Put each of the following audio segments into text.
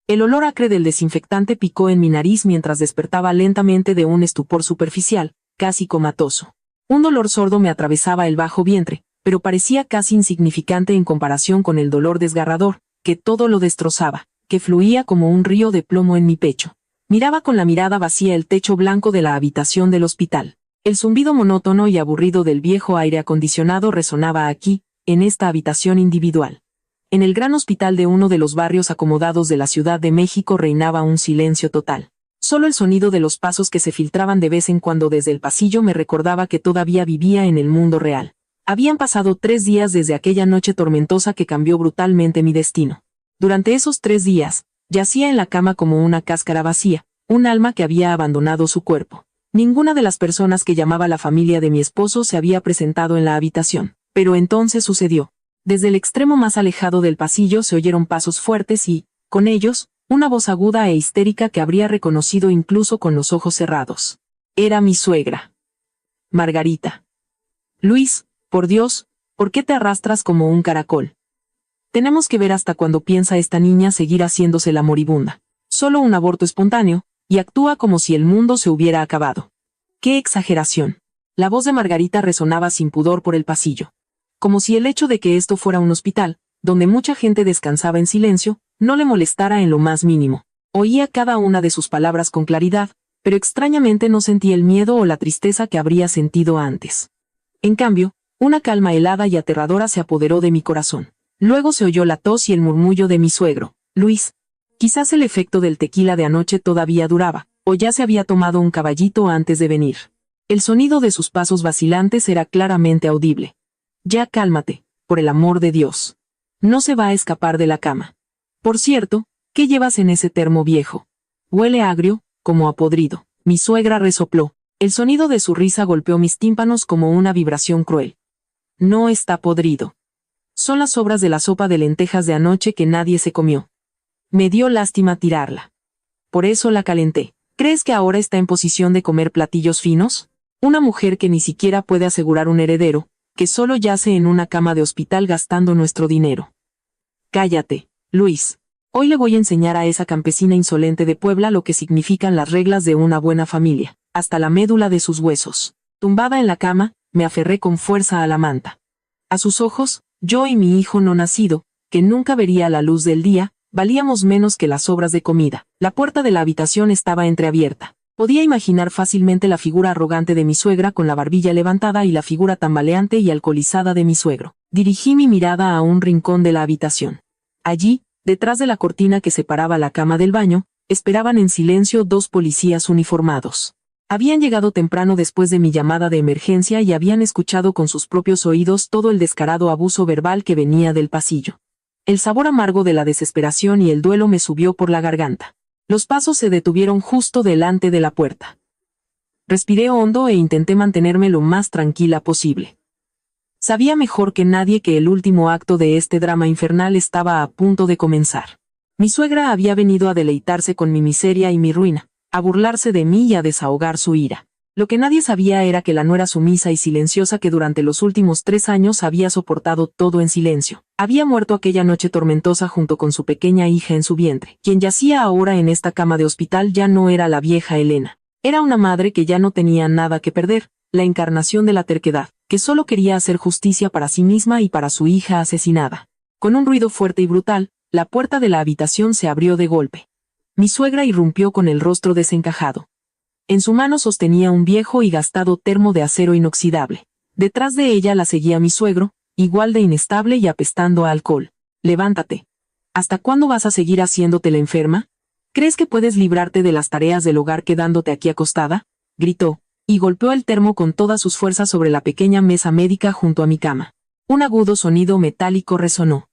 El olor acre del desinfectante picó en mi nariz mientras despertaba lentamente de un estupor superficial, casi comatoso. Un dolor sordo me atravesaba el bajo vientre, pero parecía casi insignificante en comparación con el dolor desgarrador, que todo lo destrozaba, que fluía como un río de plomo en mi pecho. Miraba con la mirada vacía el techo blanco de la habitación del hospital. El zumbido monótono y aburrido del viejo aire acondicionado resonaba aquí, en esta habitación individual. En el gran hospital de uno de los barrios acomodados de la Ciudad de México reinaba un silencio total. Solo el sonido de los pasos que se filtraban de vez en cuando desde el pasillo me recordaba que todavía vivía en el mundo real. Habían pasado 3 días desde aquella noche tormentosa que cambió brutalmente mi destino. Durante esos 3 días, yacía en la cama como una cáscara vacía, un alma que había abandonado su cuerpo. Ninguna de las personas que llamaba la familia de mi esposo se había presentado en la habitación, pero entonces sucedió. Desde el extremo más alejado del pasillo se oyeron pasos fuertes y, con ellos, una voz aguda e histérica que habría reconocido incluso con los ojos cerrados. Era mi suegra. Margarita. Luis, por Dios, ¿por qué te arrastras como un caracol? Tenemos que ver hasta cuándo piensa esta niña seguir haciéndose la moribunda. Solo un aborto espontáneo, y actúa como si el mundo se hubiera acabado. ¡Qué exageración! La voz de Margarita resonaba sin pudor por el pasillo. Como si el hecho de que esto fuera un hospital, donde mucha gente descansaba en silencio, no le molestara en lo más mínimo. Oía cada una de sus palabras con claridad, pero extrañamente no sentía el miedo o la tristeza que habría sentido antes. En cambio, una calma helada y aterradora se apoderó de mi corazón. Luego se oyó la tos y el murmullo de mi suegro, Luis. Quizás el efecto del tequila de anoche todavía duraba, o ya se había tomado un caballito antes de venir. El sonido de sus pasos vacilantes era claramente audible. Ya cálmate, por el amor de Dios. No se va a escapar de la cama. Por cierto, ¿qué llevas en ese termo viejo? Huele agrio, como a podrido. Mi suegra resopló. El sonido de su risa golpeó mis tímpanos como una vibración cruel. No está podrido. Son las sobras de la sopa de lentejas de anoche que nadie se comió. Me dio lástima tirarla. Por eso la calenté. ¿Crees que ahora está en posición de comer platillos finos? Una mujer que ni siquiera puede asegurar un heredero, que solo yace en una cama de hospital gastando nuestro dinero. Cállate, Luis. Hoy le voy a enseñar a esa campesina insolente de Puebla lo que significan las reglas de una buena familia, hasta la médula de sus huesos. Tumbada en la cama, me aferré con fuerza a la manta. A sus ojos, yo y mi hijo no nacido, que nunca vería la luz del día, valíamos menos que las sobras de comida. La puerta de la habitación estaba entreabierta. Podía imaginar fácilmente la figura arrogante de mi suegra con la barbilla levantada y la figura tambaleante y alcoholizada de mi suegro. Dirigí mi mirada a un rincón de la habitación. Allí, detrás de la cortina que separaba la cama del baño, esperaban en silencio 2 policías uniformados. Habían llegado temprano después de mi llamada de emergencia y habían escuchado con sus propios oídos todo el descarado abuso verbal que venía del pasillo. El sabor amargo de la desesperación y el duelo me subió por la garganta. Los pasos se detuvieron justo delante de la puerta. Respiré hondo e intenté mantenerme lo más tranquila posible. Sabía mejor que nadie que el último acto de este drama infernal estaba a punto de comenzar. Mi suegra había venido a deleitarse con mi miseria y mi ruina, a burlarse de mí y a desahogar su ira. Lo que nadie sabía era que la nuera sumisa y silenciosa que durante los últimos 3 años había soportado todo en silencio, había muerto aquella noche tormentosa junto con su pequeña hija en su vientre. Quien yacía ahora en esta cama de hospital ya no era la vieja Elena. Era una madre que ya no tenía nada que perder, la encarnación de la terquedad, que solo quería hacer justicia para sí misma y para su hija asesinada. Con un ruido fuerte y brutal, la puerta de la habitación se abrió de golpe. Mi suegra irrumpió con el rostro desencajado. En su mano sostenía un viejo y gastado termo de acero inoxidable. Detrás de ella la seguía mi suegro, igual de inestable y apestando a alcohol. Levántate. ¿Hasta cuándo vas a seguir haciéndote la enferma? ¿Crees que puedes librarte de las tareas del hogar quedándote aquí acostada? Gritó, y golpeó el termo con todas sus fuerzas sobre la pequeña mesa médica junto a mi cama. Un agudo sonido metálico resonó.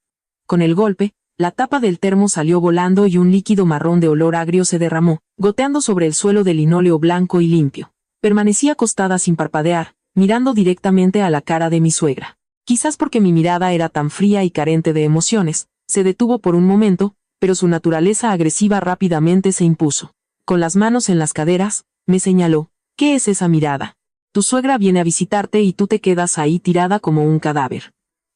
Con el golpe, la tapa del termo salió volando y un líquido marrón de olor agrio se derramó, goteando sobre el suelo de linóleo blanco y limpio. Permanecí acostada sin parpadear, mirando directamente a la cara de mi suegra. Quizás porque mi mirada era tan fría y carente de emociones, se detuvo por un momento, pero su naturaleza agresiva rápidamente se impuso. Con las manos en las caderas, me señaló. ¿Qué es esa mirada? Tu suegra viene a visitarte y tú te quedas ahí tirada como un cadáver.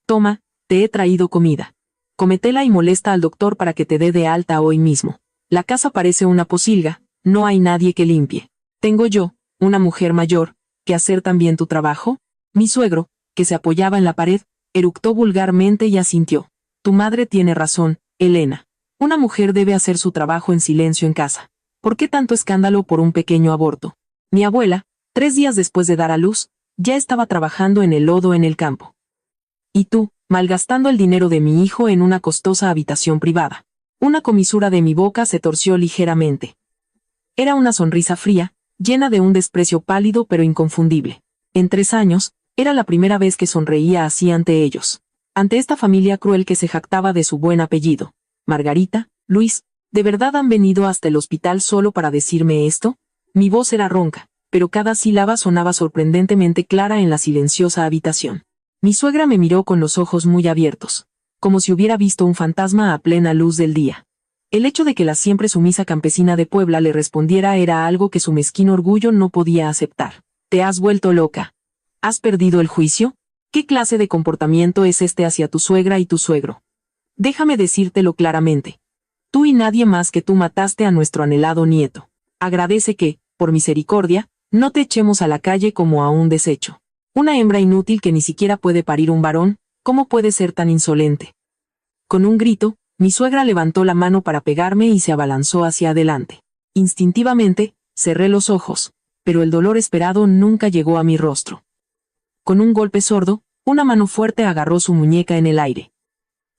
Toma, te he traído comida. Cómetela y molesta al doctor para que te dé de alta hoy mismo. La casa parece una pocilga, no hay nadie que limpie. ¿Tengo yo, una mujer mayor, que hacer también tu trabajo? Mi suegro, que se apoyaba en la pared, eructó vulgarmente y asintió. Tu madre tiene razón, Elena. Una mujer debe hacer su trabajo en silencio en casa. ¿Por qué tanto escándalo por un pequeño aborto? Mi abuela, 3 días después de dar a luz, ya estaba trabajando en el lodo en el campo. Y tú, malgastando el dinero de mi hijo en una costosa habitación privada. Una comisura de mi boca se torció ligeramente. Era una sonrisa fría, llena de un desprecio pálido pero inconfundible. En 3 años, era la primera vez que sonreía así ante ellos. Ante esta familia cruel que se jactaba de su buen apellido. Margarita, Luis, ¿de verdad han venido hasta el hospital solo para decirme esto? Mi voz era ronca, pero cada sílaba sonaba sorprendentemente clara en la silenciosa habitación. Mi suegra me miró con los ojos muy abiertos, como si hubiera visto un fantasma a plena luz del día. El hecho de que la siempre sumisa campesina de Puebla le respondiera era algo que su mezquino orgullo no podía aceptar. ¿Te has vuelto loca? ¿Has perdido el juicio? ¿Qué clase de comportamiento es este hacia tu suegra y tu suegro? Déjame decírtelo claramente. Tú y nadie más que tú mataste a nuestro anhelado nieto. Agradece que, por misericordia, no te echemos a la calle como a un desecho. Una hembra inútil que ni siquiera puede parir un varón, ¿cómo puede ser tan insolente? Con un grito, mi suegra levantó la mano para pegarme y se abalanzó hacia adelante. Instintivamente, cerré los ojos, pero el dolor esperado nunca llegó a mi rostro. Con un golpe sordo, una mano fuerte agarró su muñeca en el aire.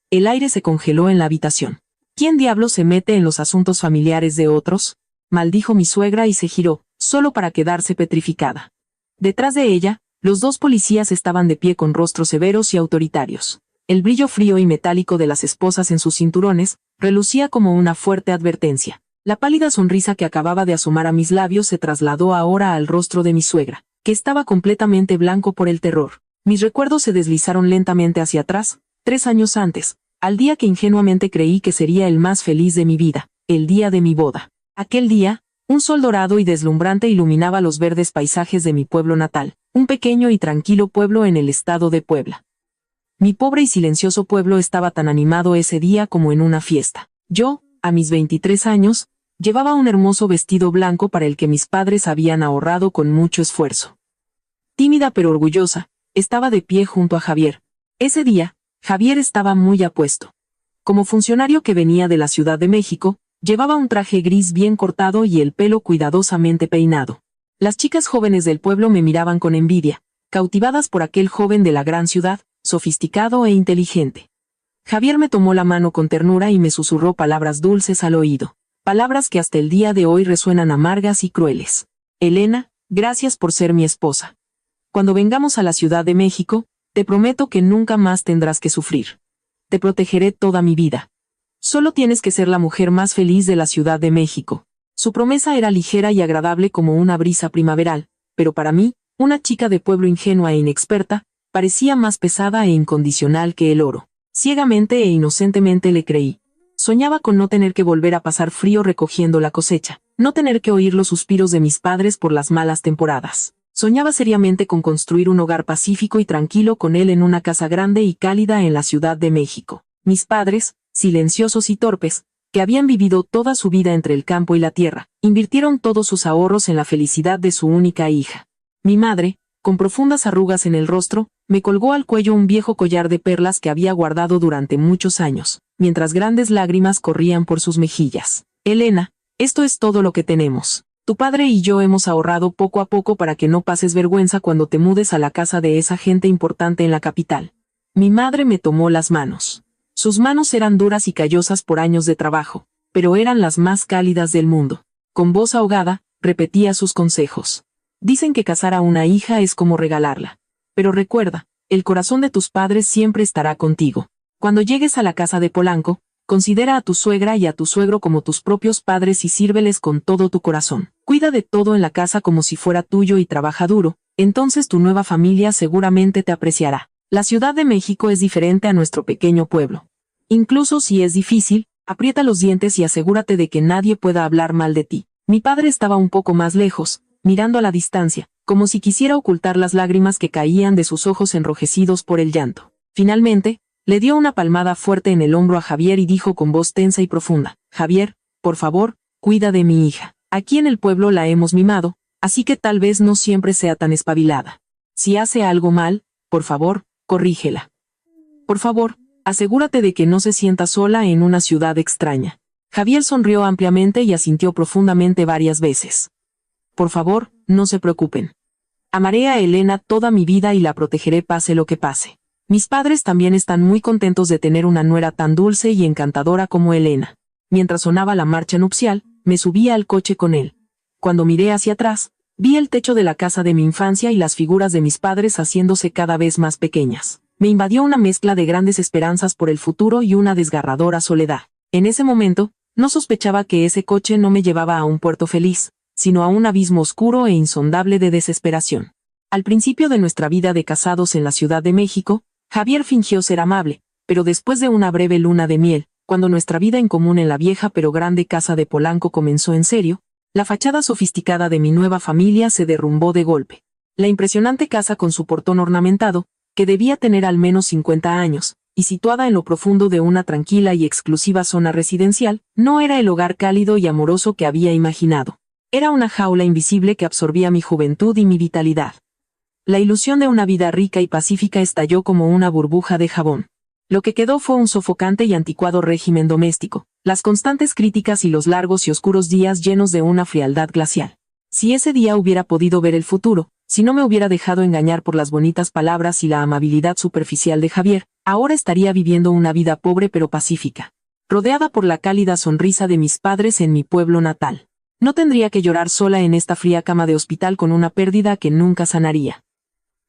El aire se congeló en la habitación. ¿Quién diablos se mete en los asuntos familiares de otros? Maldijo mi suegra y se giró, solo para quedarse petrificada. Detrás de ella, los 2 policías estaban de pie con rostros severos y autoritarios. El brillo frío y metálico de las esposas en sus cinturones relucía como una fuerte advertencia. La pálida sonrisa que acababa de asomar a mis labios se trasladó ahora al rostro de mi suegra, que estaba completamente blanco por el terror. Mis recuerdos se deslizaron lentamente hacia atrás, 3 años antes, al día que ingenuamente creí que sería el más feliz de mi vida, el día de mi boda. Aquel día, un sol dorado y deslumbrante iluminaba los verdes paisajes de mi pueblo natal, un pequeño y tranquilo pueblo en el estado de Puebla. Mi pobre y silencioso pueblo estaba tan animado ese día como en una fiesta. Yo, a mis 23 años, llevaba un hermoso vestido blanco para el que mis padres habían ahorrado con mucho esfuerzo. Tímida pero orgullosa, estaba de pie junto a Javier. Ese día, Javier estaba muy apuesto. Como funcionario que venía de la Ciudad de México, llevaba un traje gris bien cortado y el pelo cuidadosamente peinado. Las chicas jóvenes del pueblo me miraban con envidia, cautivadas por aquel joven de la gran ciudad, sofisticado e inteligente. Javier me tomó la mano con ternura y me susurró palabras dulces al oído, palabras que hasta el día de hoy resuenan amargas y crueles. Elena, gracias por ser mi esposa. Cuando vengamos a la Ciudad de México, te prometo que nunca más tendrás que sufrir. Te protegeré toda mi vida. Solo tienes que ser la mujer más feliz de la Ciudad de México. Su promesa era ligera y agradable como una brisa primaveral, pero para mí, una chica de pueblo ingenua e inexperta, parecía más pesada e incondicional que el oro. Ciegamente e inocentemente le creí. Soñaba con no tener que volver a pasar frío recogiendo la cosecha, no tener que oír los suspiros de mis padres por las malas temporadas. Soñaba seriamente con construir un hogar pacífico y tranquilo con él en una casa grande y cálida en la Ciudad de México. Mis padres, silenciosos y torpes, que habían vivido toda su vida entre el campo y la tierra, invirtieron todos sus ahorros en la felicidad de su única hija. Mi madre, con profundas arrugas en el rostro, me colgó al cuello un viejo collar de perlas que había guardado durante muchos años, mientras grandes lágrimas corrían por sus mejillas. Elena, esto es todo lo que tenemos. Tu padre y yo hemos ahorrado poco a poco para que no pases vergüenza cuando te mudes a la casa de esa gente importante en la capital. Mi madre me tomó las manos. Sus manos eran duras y callosas por años de trabajo, pero eran las más cálidas del mundo. Con voz ahogada, repetía sus consejos. Dicen que casar a una hija es como regalarla. Pero recuerda, el corazón de tus padres siempre estará contigo. Cuando llegues a la casa de Polanco, considera a tu suegra y a tu suegro como tus propios padres y sírveles con todo tu corazón. Cuida de todo en la casa como si fuera tuyo y trabaja duro, entonces tu nueva familia seguramente te apreciará. La Ciudad de México es diferente a nuestro pequeño pueblo. Incluso si es difícil, aprieta los dientes y asegúrate de que nadie pueda hablar mal de ti. Mi padre estaba un poco más lejos, mirando a la distancia, como si quisiera ocultar las lágrimas que caían de sus ojos enrojecidos por el llanto. Finalmente, le dio una palmada fuerte en el hombro a Javier y dijo con voz tensa y profunda: Javier, Por favor, cuida de mi hija. Aquí en el pueblo la hemos mimado, así que tal vez no siempre sea tan espabilada. Si hace algo mal, por favor, corrígela. Por favor, asegúrate de que no se sienta sola en una ciudad extraña. Javier sonrió ampliamente y asintió profundamente varias veces. Por favor, no se preocupen. Amaré a Elena toda mi vida y la protegeré pase lo que pase. Mis padres también están muy contentos de tener una nuera tan dulce y encantadora como Elena. Mientras sonaba la marcha nupcial, me subí al coche con él. Cuando miré hacia atrás, vi el techo de la casa de mi infancia y las figuras de mis padres haciéndose cada vez más pequeñas. Me invadió una mezcla de grandes esperanzas por el futuro y una desgarradora soledad. En ese momento, no sospechaba que ese coche no me llevaba a un puerto feliz, sino a un abismo oscuro e insondable de desesperación. Al principio de nuestra vida de casados en la Ciudad de México, Javier fingió ser amable, pero después de una breve luna de miel, cuando nuestra vida en común en la vieja pero grande casa de Polanco comenzó en serio, la fachada sofisticada de mi nueva familia se derrumbó de golpe. La impresionante casa con su portón ornamentado, que debía tener al menos 50 años, y situada en lo profundo de una tranquila y exclusiva zona residencial, no era el hogar cálido y amoroso que había imaginado. Era una jaula invisible que absorbía mi juventud y mi vitalidad. La ilusión de una vida rica y pacífica estalló como una burbuja de jabón. Lo que quedó fue un sofocante y anticuado régimen doméstico, las constantes críticas y los largos y oscuros días llenos de una frialdad glacial. Si ese día hubiera podido ver el futuro, si no me hubiera dejado engañar por las bonitas palabras y la amabilidad superficial de Javier, ahora estaría viviendo una vida pobre pero pacífica, rodeada por la cálida sonrisa de mis padres en mi pueblo natal. No tendría que llorar sola en esta fría cama de hospital con una pérdida que nunca sanaría.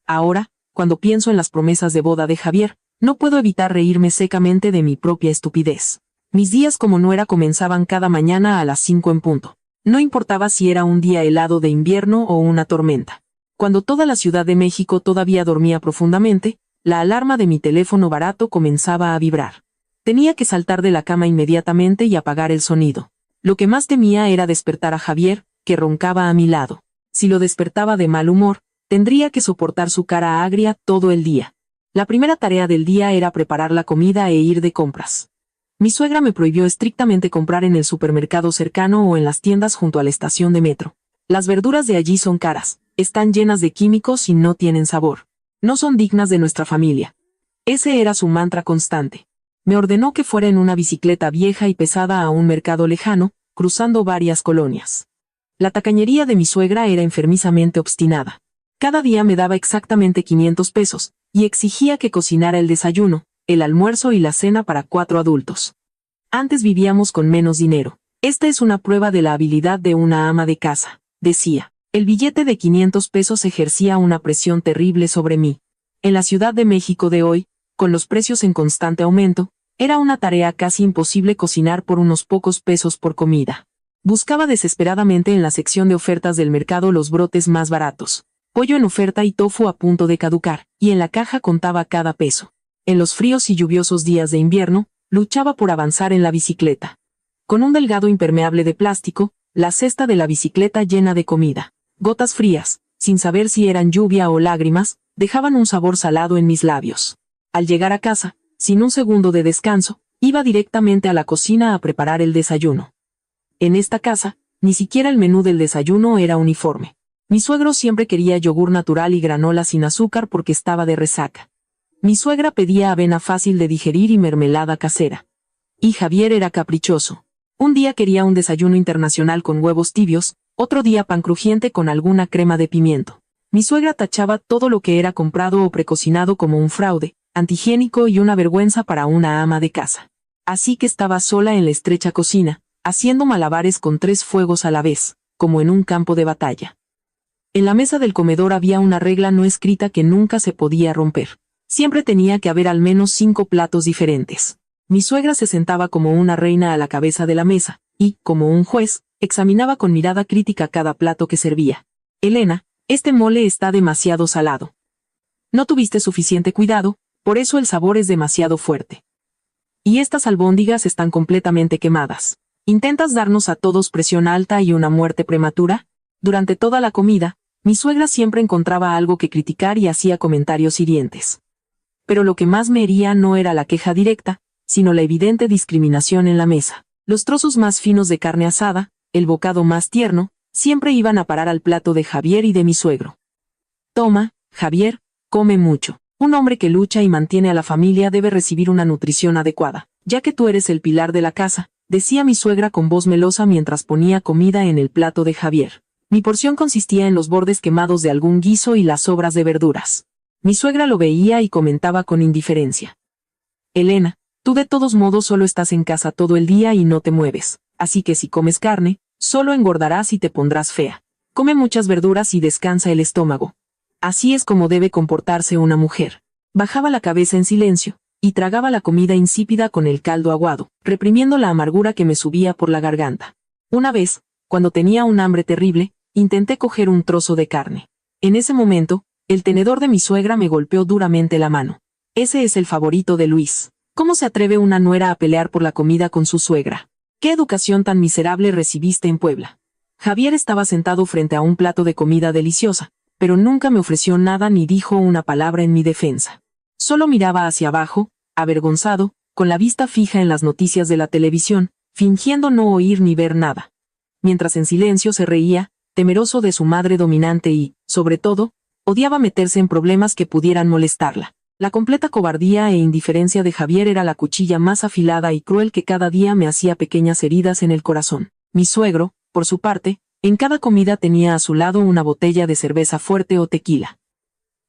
Ahora, cuando pienso en las promesas de boda de Javier, no puedo evitar reírme secamente de mi propia estupidez. Mis días como nuera comenzaban cada mañana a las 5 en punto. No importaba si era un día helado de invierno o una tormenta. Cuando toda la Ciudad de México todavía dormía profundamente, la alarma de mi teléfono barato comenzaba a vibrar. Tenía que saltar de la cama inmediatamente y apagar el sonido. Lo que más temía era despertar a Javier, que roncaba a mi lado. Si lo despertaba de mal humor, tendría que soportar su cara agria todo el día. La primera tarea del día era preparar la comida e ir de compras. Mi suegra me prohibió estrictamente comprar en el supermercado cercano o en las tiendas junto a la estación de metro. Las verduras de allí son caras, están llenas de químicos y no tienen sabor. No son dignas de nuestra familia. Ese era su mantra constante. Me ordenó que fuera en una bicicleta vieja y pesada a un mercado lejano, cruzando varias colonias. La tacañería de mi suegra era enfermizamente obstinada. Cada día me daba exactamente 500 pesos, y exigía que cocinara el desayuno, el almuerzo y la cena para 4 adultos. Antes vivíamos con menos dinero. Esta es una prueba de la habilidad de una ama de casa, decía. El billete de 500 pesos ejercía una presión terrible sobre mí. En la Ciudad de México de hoy, con los precios en constante aumento, era una tarea casi imposible cocinar por unos pocos pesos por comida. Buscaba desesperadamente en la sección de ofertas del mercado los brotes más baratos. Pollo en oferta y tofu a punto de caducar, y en la caja contaba cada peso. En los fríos y lluviosos días de invierno, luchaba por avanzar en la bicicleta. Con un delgado impermeable de plástico, la cesta de la bicicleta llena de comida. Gotas frías, sin saber si eran lluvia o lágrimas, dejaban un sabor salado en mis labios. Al llegar a casa, sin un segundo de descanso, iba directamente a la cocina a preparar el desayuno. En esta casa, ni siquiera el menú del desayuno era uniforme. Mi suegro siempre quería yogur natural y granola sin azúcar porque estaba de resaca. Mi suegra pedía avena fácil de digerir y mermelada casera. Y Javier era caprichoso. Un día quería un desayuno internacional con huevos tibios, otro día pan crujiente con alguna crema de pimiento. Mi suegra tachaba todo lo que era comprado o precocinado como un fraude, antihigiénico y una vergüenza para una ama de casa. Así que estaba sola en la estrecha cocina, haciendo malabares con 3 fuegos a la vez, como en un campo de batalla. En la mesa del comedor había una regla no escrita que nunca se podía romper. Siempre tenía que haber al menos 5 platos diferentes. Mi suegra se sentaba como una reina a la cabeza de la mesa, y, como un juez, examinaba con mirada crítica cada plato que servía. Elena, este mole está demasiado salado. No tuviste suficiente cuidado, por eso el sabor es demasiado fuerte. Y estas albóndigas están completamente quemadas. ¿Intentas darnos a todos presión alta y una muerte prematura? Durante toda la comida, mi suegra siempre encontraba algo que criticar y hacía comentarios hirientes. Pero lo que más me hería no era la queja directa, sino la evidente discriminación en la mesa. Los trozos más finos de carne asada, el bocado más tierno, siempre iban a parar al plato de Javier y de mi suegro. Toma, Javier, come mucho. Un hombre que lucha y mantiene a la familia debe recibir una nutrición adecuada, ya que tú eres el pilar de la casa, decía mi suegra con voz melosa mientras ponía comida en el plato de Javier. Mi porción consistía en los bordes quemados de algún guiso y las sobras de verduras. Mi suegra lo veía y comentaba con indiferencia. Elena, tú de todos modos solo estás en casa todo el día y no te mueves, así que si comes carne, solo engordarás y te pondrás fea. Come muchas verduras y descansa el estómago. Así es como debe comportarse una mujer. Bajaba la cabeza en silencio, y tragaba la comida insípida con el caldo aguado, reprimiendo la amargura que me subía por la garganta. Una vez, cuando tenía un hambre terrible, intenté coger un trozo de carne. En ese momento, el tenedor de mi suegra me golpeó duramente la mano. Ese es el favorito de Luis. ¿Cómo se atreve una nuera a pelear por la comida con su suegra? ¿Qué educación tan miserable recibiste en Puebla? Javier estaba sentado frente a un plato de comida deliciosa, pero nunca me ofreció nada ni dijo una palabra en mi defensa. Solo miraba hacia abajo, avergonzado, con la vista fija en las noticias de la televisión, fingiendo no oír ni ver nada. Mientras en silencio se reía, temeroso de su madre dominante y, sobre todo, odiaba meterse en problemas que pudieran molestarla. La completa cobardía e indiferencia de Javier era la cuchilla más afilada y cruel que cada día me hacía pequeñas heridas en el corazón. Mi suegro, por su parte, en cada comida tenía a su lado una botella de cerveza fuerte o tequila.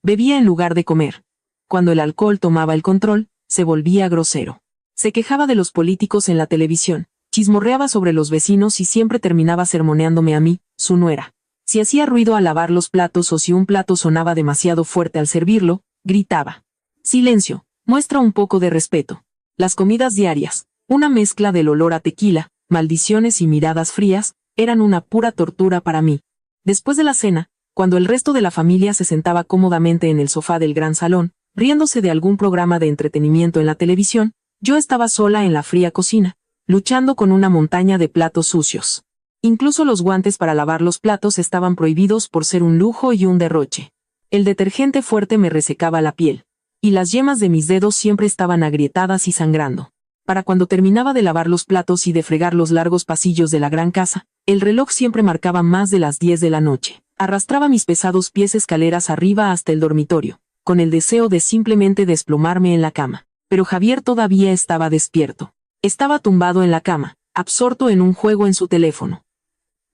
Bebía en lugar de comer. Cuando el alcohol tomaba el control, se volvía grosero. Se quejaba de los políticos en la televisión, chismorreaba sobre los vecinos y siempre terminaba sermoneándome a mí, su nuera. Si hacía ruido al lavar los platos o si un plato sonaba demasiado fuerte al servirlo, gritaba. Silencio, muestra un poco de respeto. Las comidas diarias, una mezcla del olor a tequila, maldiciones y miradas frías, eran una pura tortura para mí. Después de la cena, cuando el resto de la familia se sentaba cómodamente en el sofá del gran salón, riéndose de algún programa de entretenimiento en la televisión, yo estaba sola en la fría cocina, luchando con una montaña de platos sucios. Incluso los guantes para lavar los platos estaban prohibidos por ser un lujo y un derroche. El detergente fuerte me resecaba la piel, y las yemas de mis dedos siempre estaban agrietadas y sangrando. Para cuando terminaba de lavar los platos y de fregar los largos pasillos de la gran casa, el reloj siempre marcaba más de las 10 de la noche. Arrastraba mis pesados pies escaleras arriba hasta el dormitorio, con el deseo de simplemente desplomarme en la cama. Pero Javier todavía estaba despierto. Estaba tumbado en la cama, absorto en un juego en su teléfono.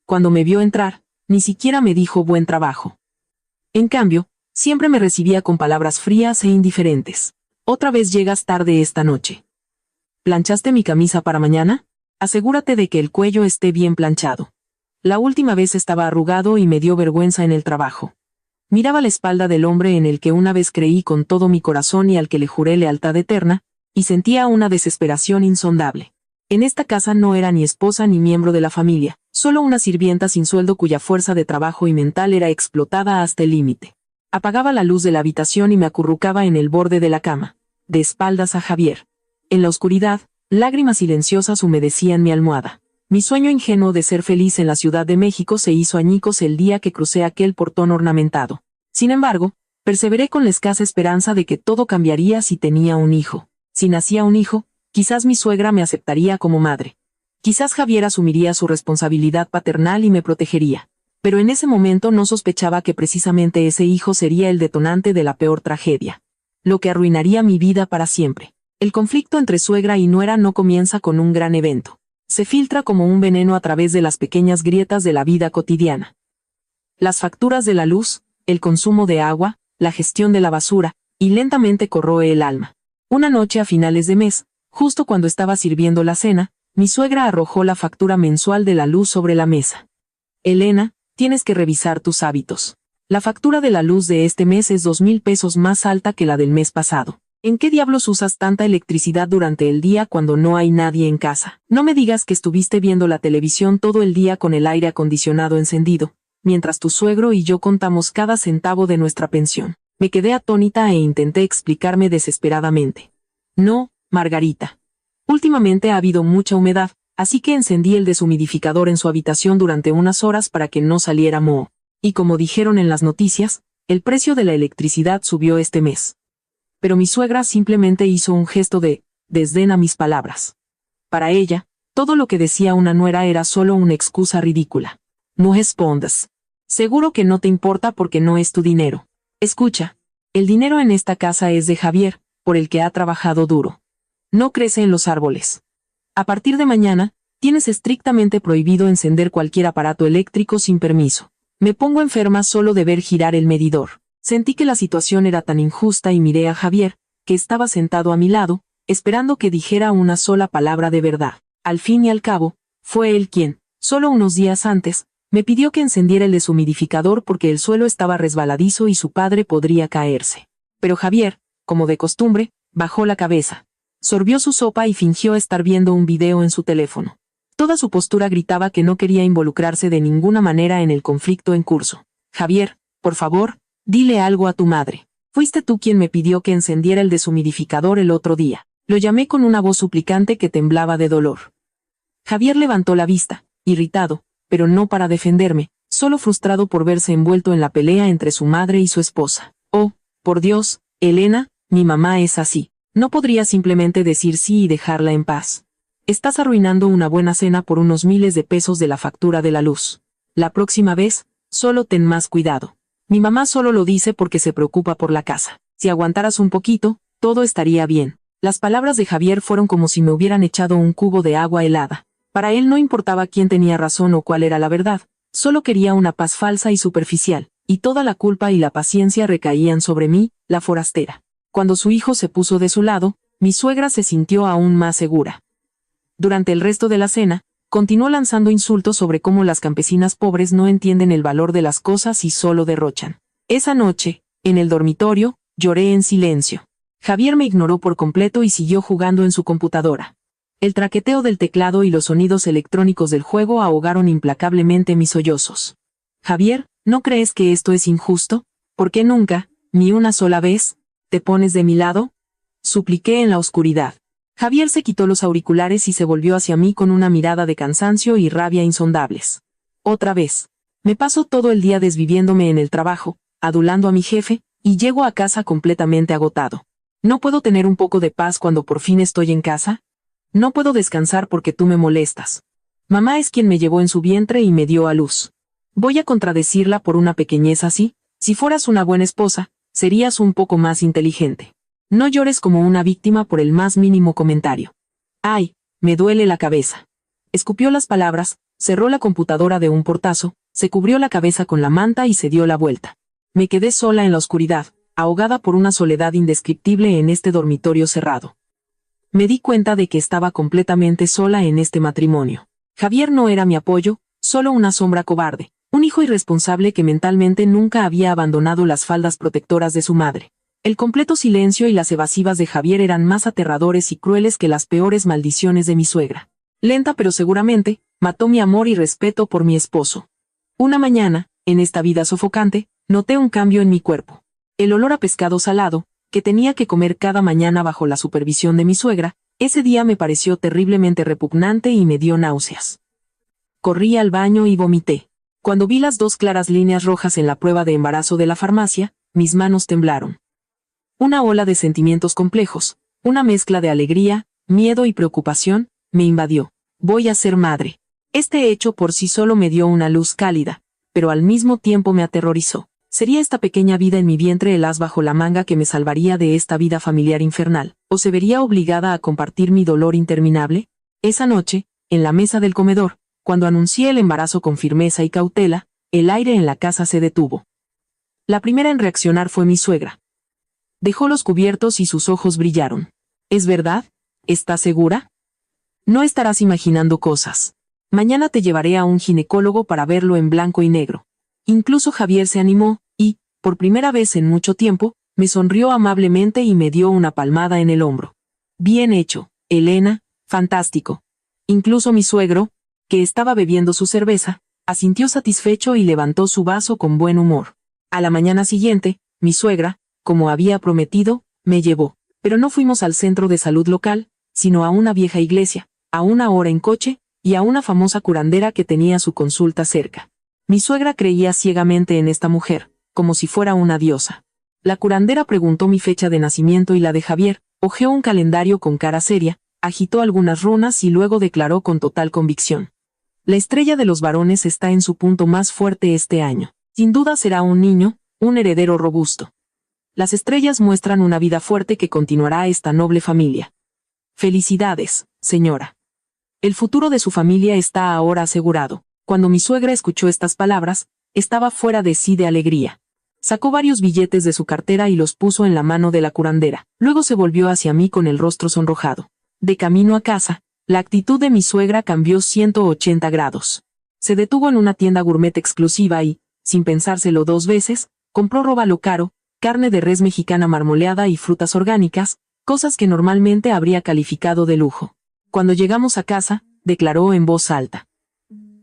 Cuando me vio entrar, ni siquiera me dijo buen trabajo. En cambio, siempre me recibía con palabras frías e indiferentes. Otra vez llegas tarde esta noche. ¿Planchaste mi camisa para mañana? Asegúrate de que el cuello esté bien planchado. La última vez estaba arrugado y me dio vergüenza en el trabajo. Miraba la espalda del hombre en el que una vez creí con todo mi corazón y al que le juré lealtad eterna, y sentía una desesperación insondable. En esta casa no era ni esposa ni miembro de la familia, solo una sirvienta sin sueldo cuya fuerza de trabajo y mental era explotada hasta el límite. Apagaba la luz de la habitación y me acurrucaba en el borde de la cama, de espaldas a Javier. En la oscuridad, lágrimas silenciosas humedecían mi almohada. Mi sueño ingenuo de ser feliz en la Ciudad de México se hizo añicos el día que crucé aquel portón ornamentado. Sin embargo, perseveré con la escasa esperanza de que todo cambiaría si tenía un hijo. Si nacía un hijo, quizás mi suegra me aceptaría como madre. Quizás Javier asumiría su responsabilidad paternal y me protegería. Pero en ese momento no sospechaba que precisamente ese hijo sería el detonante de la peor tragedia. Lo que arruinaría mi vida para siempre. El conflicto entre suegra y nuera no comienza con un gran evento. Se filtra como un veneno a través de las pequeñas grietas de la vida cotidiana. Las facturas de la luz, el consumo de agua, la gestión de la basura, y lentamente corroe el alma. Una noche a finales de mes, justo cuando estaba sirviendo la cena, mi suegra arrojó la factura mensual de la luz sobre la mesa. Elena, tienes que revisar tus hábitos. La factura de la luz de este mes es 2,000 pesos más alta que la del mes pasado. ¿En qué diablos usas tanta electricidad durante el día cuando no hay nadie en casa? No me digas que estuviste viendo la televisión todo el día con el aire acondicionado encendido, mientras tu suegro y yo contamos cada centavo de nuestra pensión. Me quedé atónita e intenté explicarme desesperadamente. No, Margarita. Últimamente ha habido mucha humedad, así que encendí el deshumidificador en su habitación durante unas horas para que no saliera moho. Y como dijeron en las noticias, el precio de la electricidad subió este mes. Pero mi suegra simplemente hizo un gesto de desdén a mis palabras. Para ella, Todo lo que decía una nuera era solo una excusa ridícula. No respondas. Seguro que no te importa porque no es tu dinero. Escucha, el dinero en esta casa es de Javier, por el que ha trabajado duro. No crece en los árboles. A partir de mañana, tienes estrictamente prohibido encender cualquier aparato eléctrico sin permiso. Me pongo enferma solo de ver girar el medidor. Sentí que la situación era tan injusta y miré a Javier, que estaba sentado a mi lado, esperando que dijera una sola palabra de verdad. Al fin y al cabo, fue él quien, solo unos días antes, me pidió que encendiera el deshumidificador porque el suelo estaba resbaladizo y su padre podría caerse. Pero Javier, como de costumbre, bajó la cabeza. Sorbió su sopa y fingió estar viendo un video en su teléfono. Toda su postura gritaba que no quería involucrarse de ninguna manera en el conflicto en curso. Javier, por favor, dile algo a tu madre. Fuiste tú quien me pidió que encendiera el deshumidificador el otro día. Lo llamé con una voz suplicante que temblaba de dolor. Javier levantó la vista, irritado, pero no para defenderme, solo frustrado por verse envuelto en la pelea entre su madre y su esposa. Oh, por Dios, Elena, mi mamá es así. No podría simplemente decir sí y dejarla en paz. Estás arruinando una buena cena por unos miles de pesos de la factura de la luz. La próxima vez, solo ten más cuidado. Mi mamá solo lo dice porque se preocupa por la casa. Si aguantaras un poquito, todo estaría bien. Las palabras de Javier fueron como si me hubieran echado un cubo de agua helada. Para él no importaba quién tenía razón o cuál era la verdad, solo quería una paz falsa y superficial, y toda la culpa y la paciencia recaían sobre mí, la forastera. Cuando su hijo se puso de su lado, mi suegra se sintió aún más segura. Durante el resto de la cena, continuó lanzando insultos sobre cómo las campesinas pobres no entienden el valor de las cosas y solo derrochan. Esa noche, en el dormitorio, lloré en silencio. Javier me ignoró por completo y siguió jugando en su computadora. El traqueteo del teclado y los sonidos electrónicos del juego ahogaron implacablemente mis sollozos. Javier, ¿no crees que esto es injusto? ¿Por qué nunca, ni una sola vez, te pones de mi lado? Supliqué en la oscuridad. Javier se quitó los auriculares y se volvió hacia mí con una mirada de cansancio y rabia insondables. Otra vez. Me paso todo el día desviviéndome en el trabajo, adulando a mi jefe, y llego a casa completamente agotado. ¿No puedo tener un poco de paz cuando por fin estoy en casa? No puedo descansar porque tú me molestas. Mamá es quien me llevó en su vientre y me dio a luz. ¿Voy a contradecirla por una pequeñez así? Si fueras una buena esposa, serías un poco más inteligente. No llores como una víctima por el más mínimo comentario. ¡Ay! Me duele la cabeza. Escupió las palabras, cerró la computadora de un portazo, se cubrió la cabeza con la manta y se dio la vuelta. Me quedé sola en la oscuridad, ahogada por una soledad indescriptible en este dormitorio cerrado. Me di cuenta de que estaba completamente sola en este matrimonio. Javier no era mi apoyo, solo una sombra cobarde, un hijo irresponsable que mentalmente nunca había abandonado las faldas protectoras de su madre. El completo silencio y las evasivas de Javier eran más aterradores y crueles que las peores maldiciones de mi suegra. Lenta pero seguramente, mató mi amor y respeto por mi esposo. Una mañana, en esta vida sofocante, noté un cambio en mi cuerpo. El olor a pescado salado, que tenía que comer cada mañana bajo la supervisión de mi suegra, ese día me pareció terriblemente repugnante y me dio náuseas. Corrí al baño y vomité. Cuando vi las 2 claras líneas rojas en la prueba de embarazo de la farmacia, mis manos temblaron. Una ola de sentimientos complejos, una mezcla de alegría, miedo y preocupación, me invadió. Voy a ser madre. Este hecho por sí solo me dio una luz cálida, pero al mismo tiempo me aterrorizó. ¿Sería esta pequeña vida en mi vientre el as bajo la manga que me salvaría de esta vida familiar infernal, o se vería obligada a compartir mi dolor interminable? Esa noche, en la mesa del comedor, cuando anuncié el embarazo con firmeza y cautela, el aire en la casa se detuvo. La primera en reaccionar fue mi suegra. Dejó los cubiertos y sus ojos brillaron. ¿Es verdad? ¿Estás segura? No estarás imaginando cosas. Mañana te llevaré a un ginecólogo para verlo en blanco y negro. Incluso Javier se animó, y, por primera vez en mucho tiempo, me sonrió amablemente y me dio una palmada en el hombro. Bien hecho, Elena, fantástico. Incluso mi suegro, que estaba bebiendo su cerveza, asintió satisfecho y levantó su vaso con buen humor. A la mañana siguiente, mi suegra, como había prometido, me llevó, pero no fuimos al centro de salud local, sino a una vieja iglesia, a 1 hora en coche, y a una famosa curandera que tenía su consulta cerca. Mi suegra creía ciegamente en esta mujer, como si fuera una diosa. La curandera preguntó mi fecha de nacimiento y la de Javier, hojeó un calendario con cara seria, agitó algunas runas y luego declaró con total convicción. La estrella de los varones está en su punto más fuerte este año. Sin duda será un niño, un heredero robusto. Las estrellas muestran una vida fuerte que continuará esta noble familia. Felicidades, señora. El futuro de su familia está ahora asegurado. Cuando mi suegra escuchó estas palabras, estaba fuera de sí de alegría. Sacó varios billetes de su cartera y los puso en la mano de la curandera. Luego se volvió hacia mí con el rostro sonrojado. De camino a casa, la actitud de mi suegra cambió 180 grados. Se detuvo en una tienda gourmet exclusiva y, sin pensárselo dos veces, compró róbalo caro, carne de res mexicana marmoleada y frutas orgánicas, cosas que normalmente habría calificado de lujo. Cuando llegamos a casa, declaró en voz alta.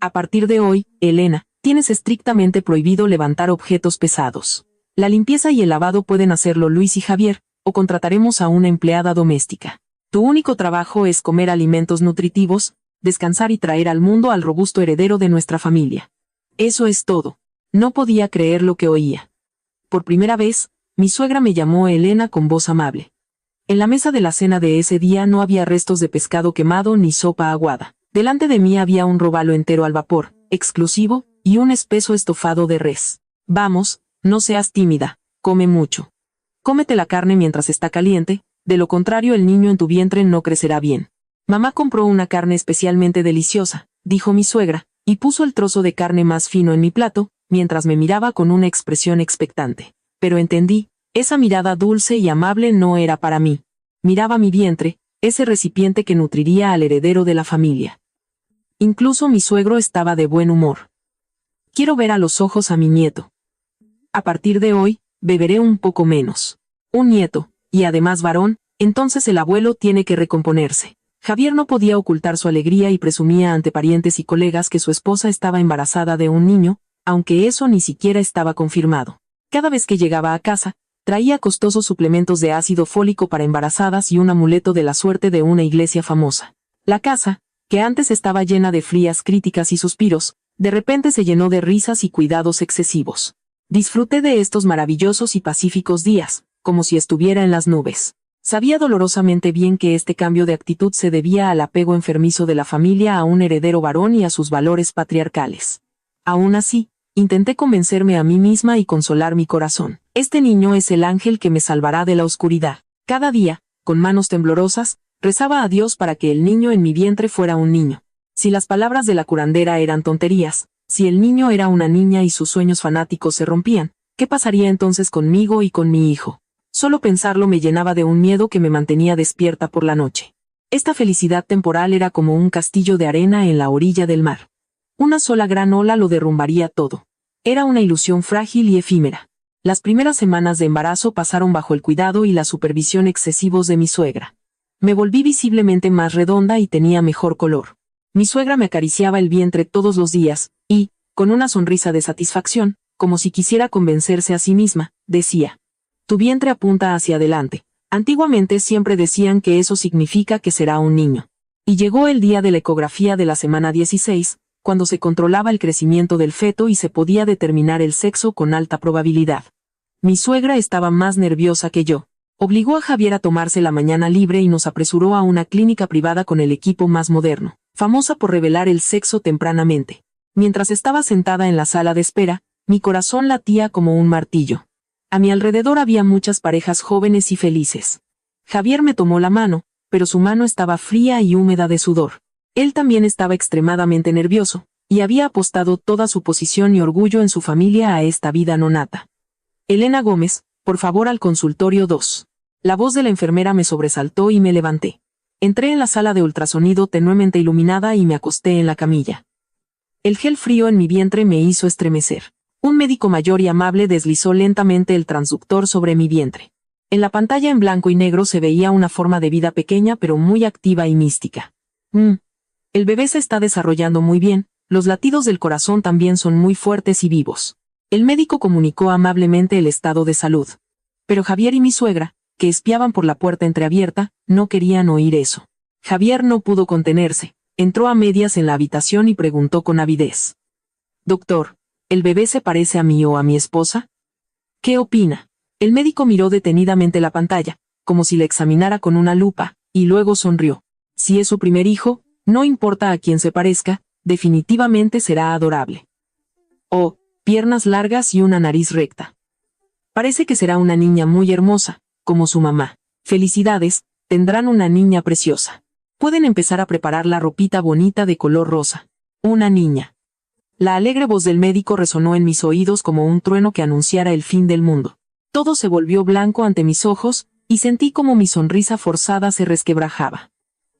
A partir de hoy, Elena, tienes estrictamente prohibido levantar objetos pesados. La limpieza y el lavado pueden hacerlo Luis y Javier, o contrataremos a una empleada doméstica. Tu único trabajo es comer alimentos nutritivos, descansar y traer al mundo al robusto heredero de nuestra familia. Eso es todo. No podía creer lo que oía. Por primera vez, mi suegra me llamó Elena con voz amable. En la mesa de la cena de ese día no había restos de pescado quemado ni sopa aguada. Delante de mí había un robalo entero al vapor, exclusivo, y un espeso estofado de res. Vamos, no seas tímida, come mucho. Cómete la carne mientras está caliente, de lo contrario el niño en tu vientre no crecerá bien. Mamá compró una carne especialmente deliciosa, dijo mi suegra, y puso el trozo de carne más fino en mi plato, mientras me miraba con una expresión expectante. Pero entendí, esa mirada dulce y amable no era para mí. Miraba mi vientre, ese recipiente que nutriría al heredero de la familia. Incluso mi suegro estaba de buen humor. Quiero ver a los ojos a mi nieto. A partir de hoy, beberé un poco menos. Un nieto, y además varón, entonces el abuelo tiene que recomponerse. Javier no podía ocultar su alegría y presumía ante parientes y colegas que su esposa estaba embarazada de un niño, aunque eso ni siquiera estaba confirmado. Cada vez que llegaba a casa, traía costosos suplementos de ácido fólico para embarazadas y un amuleto de la suerte de una iglesia famosa. La casa, que antes estaba llena de frías críticas y suspiros, de repente se llenó de risas y cuidados excesivos. Disfruté de estos maravillosos y pacíficos días, como si estuviera en las nubes. Sabía dolorosamente bien que este cambio de actitud se debía al apego enfermizo de la familia a un heredero varón y a sus valores patriarcales. Aún así, intenté convencerme a mí misma y consolar mi corazón. Este niño es el ángel que me salvará de la oscuridad. Cada día, con manos temblorosas, rezaba a Dios para que el niño en mi vientre fuera un niño. Si las palabras de la curandera eran tonterías, si el niño era una niña y sus sueños fanáticos se rompían, ¿qué pasaría entonces conmigo y con mi hijo? Solo pensarlo me llenaba de un miedo que me mantenía despierta por la noche. Esta felicidad temporal era como un castillo de arena en la orilla del mar. Una sola gran ola lo derrumbaría todo. Era una ilusión frágil y efímera. Las primeras semanas de embarazo pasaron bajo el cuidado y la supervisión excesivos de mi suegra. Me volví visiblemente más redonda y tenía mejor color. Mi suegra me acariciaba el vientre todos los días, y, con una sonrisa de satisfacción, como si quisiera convencerse a sí misma, decía: tu vientre apunta hacia adelante. Antiguamente siempre decían que eso significa que será un niño. Y llegó el día de la ecografía de la semana 16, cuando se controlaba el crecimiento del feto y se podía determinar el sexo con alta probabilidad. Mi suegra estaba más nerviosa que yo. Obligó a Javier a tomarse la mañana libre y nos apresuró a una clínica privada con el equipo más moderno, famosa por revelar el sexo tempranamente. Mientras estaba sentada en la sala de espera, mi corazón latía como un martillo. A mi alrededor había muchas parejas jóvenes y felices. Javier me tomó la mano, pero su mano estaba fría y húmeda de sudor. Él también estaba extremadamente nervioso, y había apostado toda su posición y orgullo en su familia a esta vida no nata. Elena Gómez, por favor al consultorio 2. La voz de la enfermera me sobresaltó y me levanté. Entré en la sala de ultrasonido tenuemente iluminada y me acosté en la camilla. El gel frío en mi vientre me hizo estremecer. Un médico mayor y amable deslizó lentamente el transductor sobre mi vientre. En la pantalla en blanco y negro se veía una forma de vida pequeña pero muy activa y mística. El bebé se está desarrollando muy bien, los latidos del corazón también son muy fuertes y vivos. El médico comunicó amablemente el estado de salud. Pero Javier y mi suegra, que espiaban por la puerta entreabierta, no querían oír eso. Javier no pudo contenerse, entró a medias en la habitación y preguntó con avidez: «Doctor, ¿el bebé se parece a mí o a mi esposa? ¿Qué opina?». El médico miró detenidamente la pantalla, como si la examinara con una lupa, y luego sonrió. Si es su primer hijo, no importa a quién se parezca, definitivamente será adorable. Oh, piernas largas y una nariz recta. Parece que será una niña muy hermosa, como su mamá. Felicidades, tendrán una niña preciosa. Pueden empezar a preparar la ropita bonita de color rosa. Una niña. La alegre voz del médico resonó en mis oídos como un trueno que anunciara el fin del mundo. Todo se volvió blanco ante mis ojos, y sentí como mi sonrisa forzada se resquebrajaba.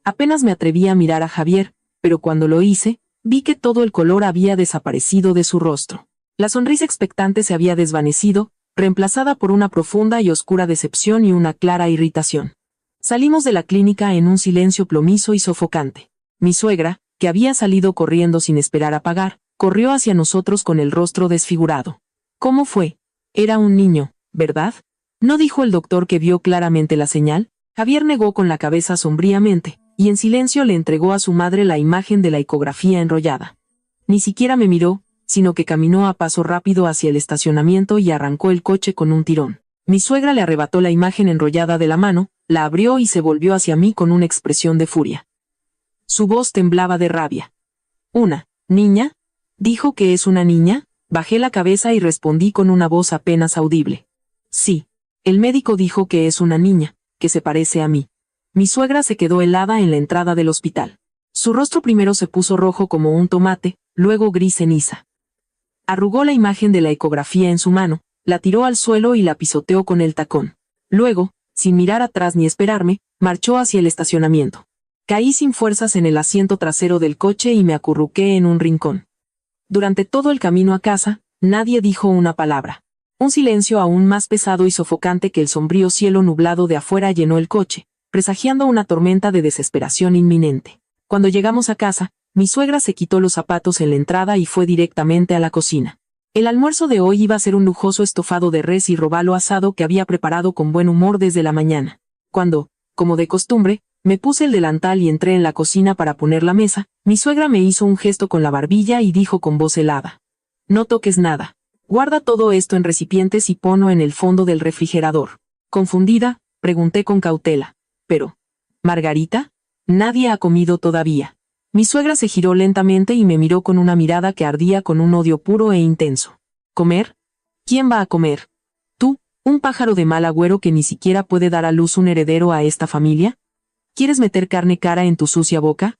Apenas me atreví a mirar a Javier, pero cuando lo hice, vi que todo el color había desaparecido de su rostro. La sonrisa expectante se había desvanecido, reemplazada por una profunda y oscura decepción y una clara irritación. Salimos de la clínica en un silencio plomizo y sofocante. Mi suegra, que había salido corriendo sin esperar a pagar, corrió hacia nosotros con el rostro desfigurado. ¿Cómo fue? Era un niño, ¿verdad? ¿No dijo el doctor que vio claramente la señal? Javier negó con la cabeza sombríamente, y en silencio le entregó a su madre la imagen de la ecografía enrollada. Ni siquiera me miró, sino que caminó a paso rápido hacia el estacionamiento y arrancó el coche con un tirón. Mi suegra le arrebató la imagen enrollada de la mano, la abrió y se volvió hacia mí con una expresión de furia. Su voz temblaba de rabia. ¿Una niña? ¿Dijo que es una niña? Bajé la cabeza y respondí con una voz apenas audible. Sí. El médico dijo que es una niña, que se parece a mí. Mi suegra se quedó helada en la entrada del hospital. Su rostro primero se puso rojo como un tomate, luego gris ceniza. Arrugó la imagen de la ecografía en su mano, la tiró al suelo y la pisoteó con el tacón. Luego, sin mirar atrás ni esperarme, marchó hacia el estacionamiento. Caí sin fuerzas en el asiento trasero del coche y me acurruqué en un rincón. Durante todo el camino a casa, nadie dijo una palabra. Un silencio aún más pesado y sofocante que el sombrío cielo nublado de afuera llenó el coche, presagiando una tormenta de desesperación inminente. Cuando llegamos a casa, mi suegra se quitó los zapatos en la entrada y fue directamente a la cocina. El almuerzo de hoy iba a ser un lujoso estofado de res y robalo asado que había preparado con buen humor desde la mañana. Cuando, como de costumbre, me puse el delantal y entré en la cocina para poner la mesa, mi suegra me hizo un gesto con la barbilla y dijo con voz helada: «No toques nada. Guarda todo esto en recipientes y ponlo en el fondo del refrigerador». Confundida, pregunté con cautela: «¿Pero, Margarita? Nadie ha comido todavía». Mi suegra se giró lentamente y me miró con una mirada que ardía con un odio puro e intenso. ¿Comer? ¿Quién va a comer? ¿Tú, un pájaro de mal agüero que ni siquiera puede dar a luz un heredero a esta familia? ¿Quieres meter carne cara en tu sucia boca?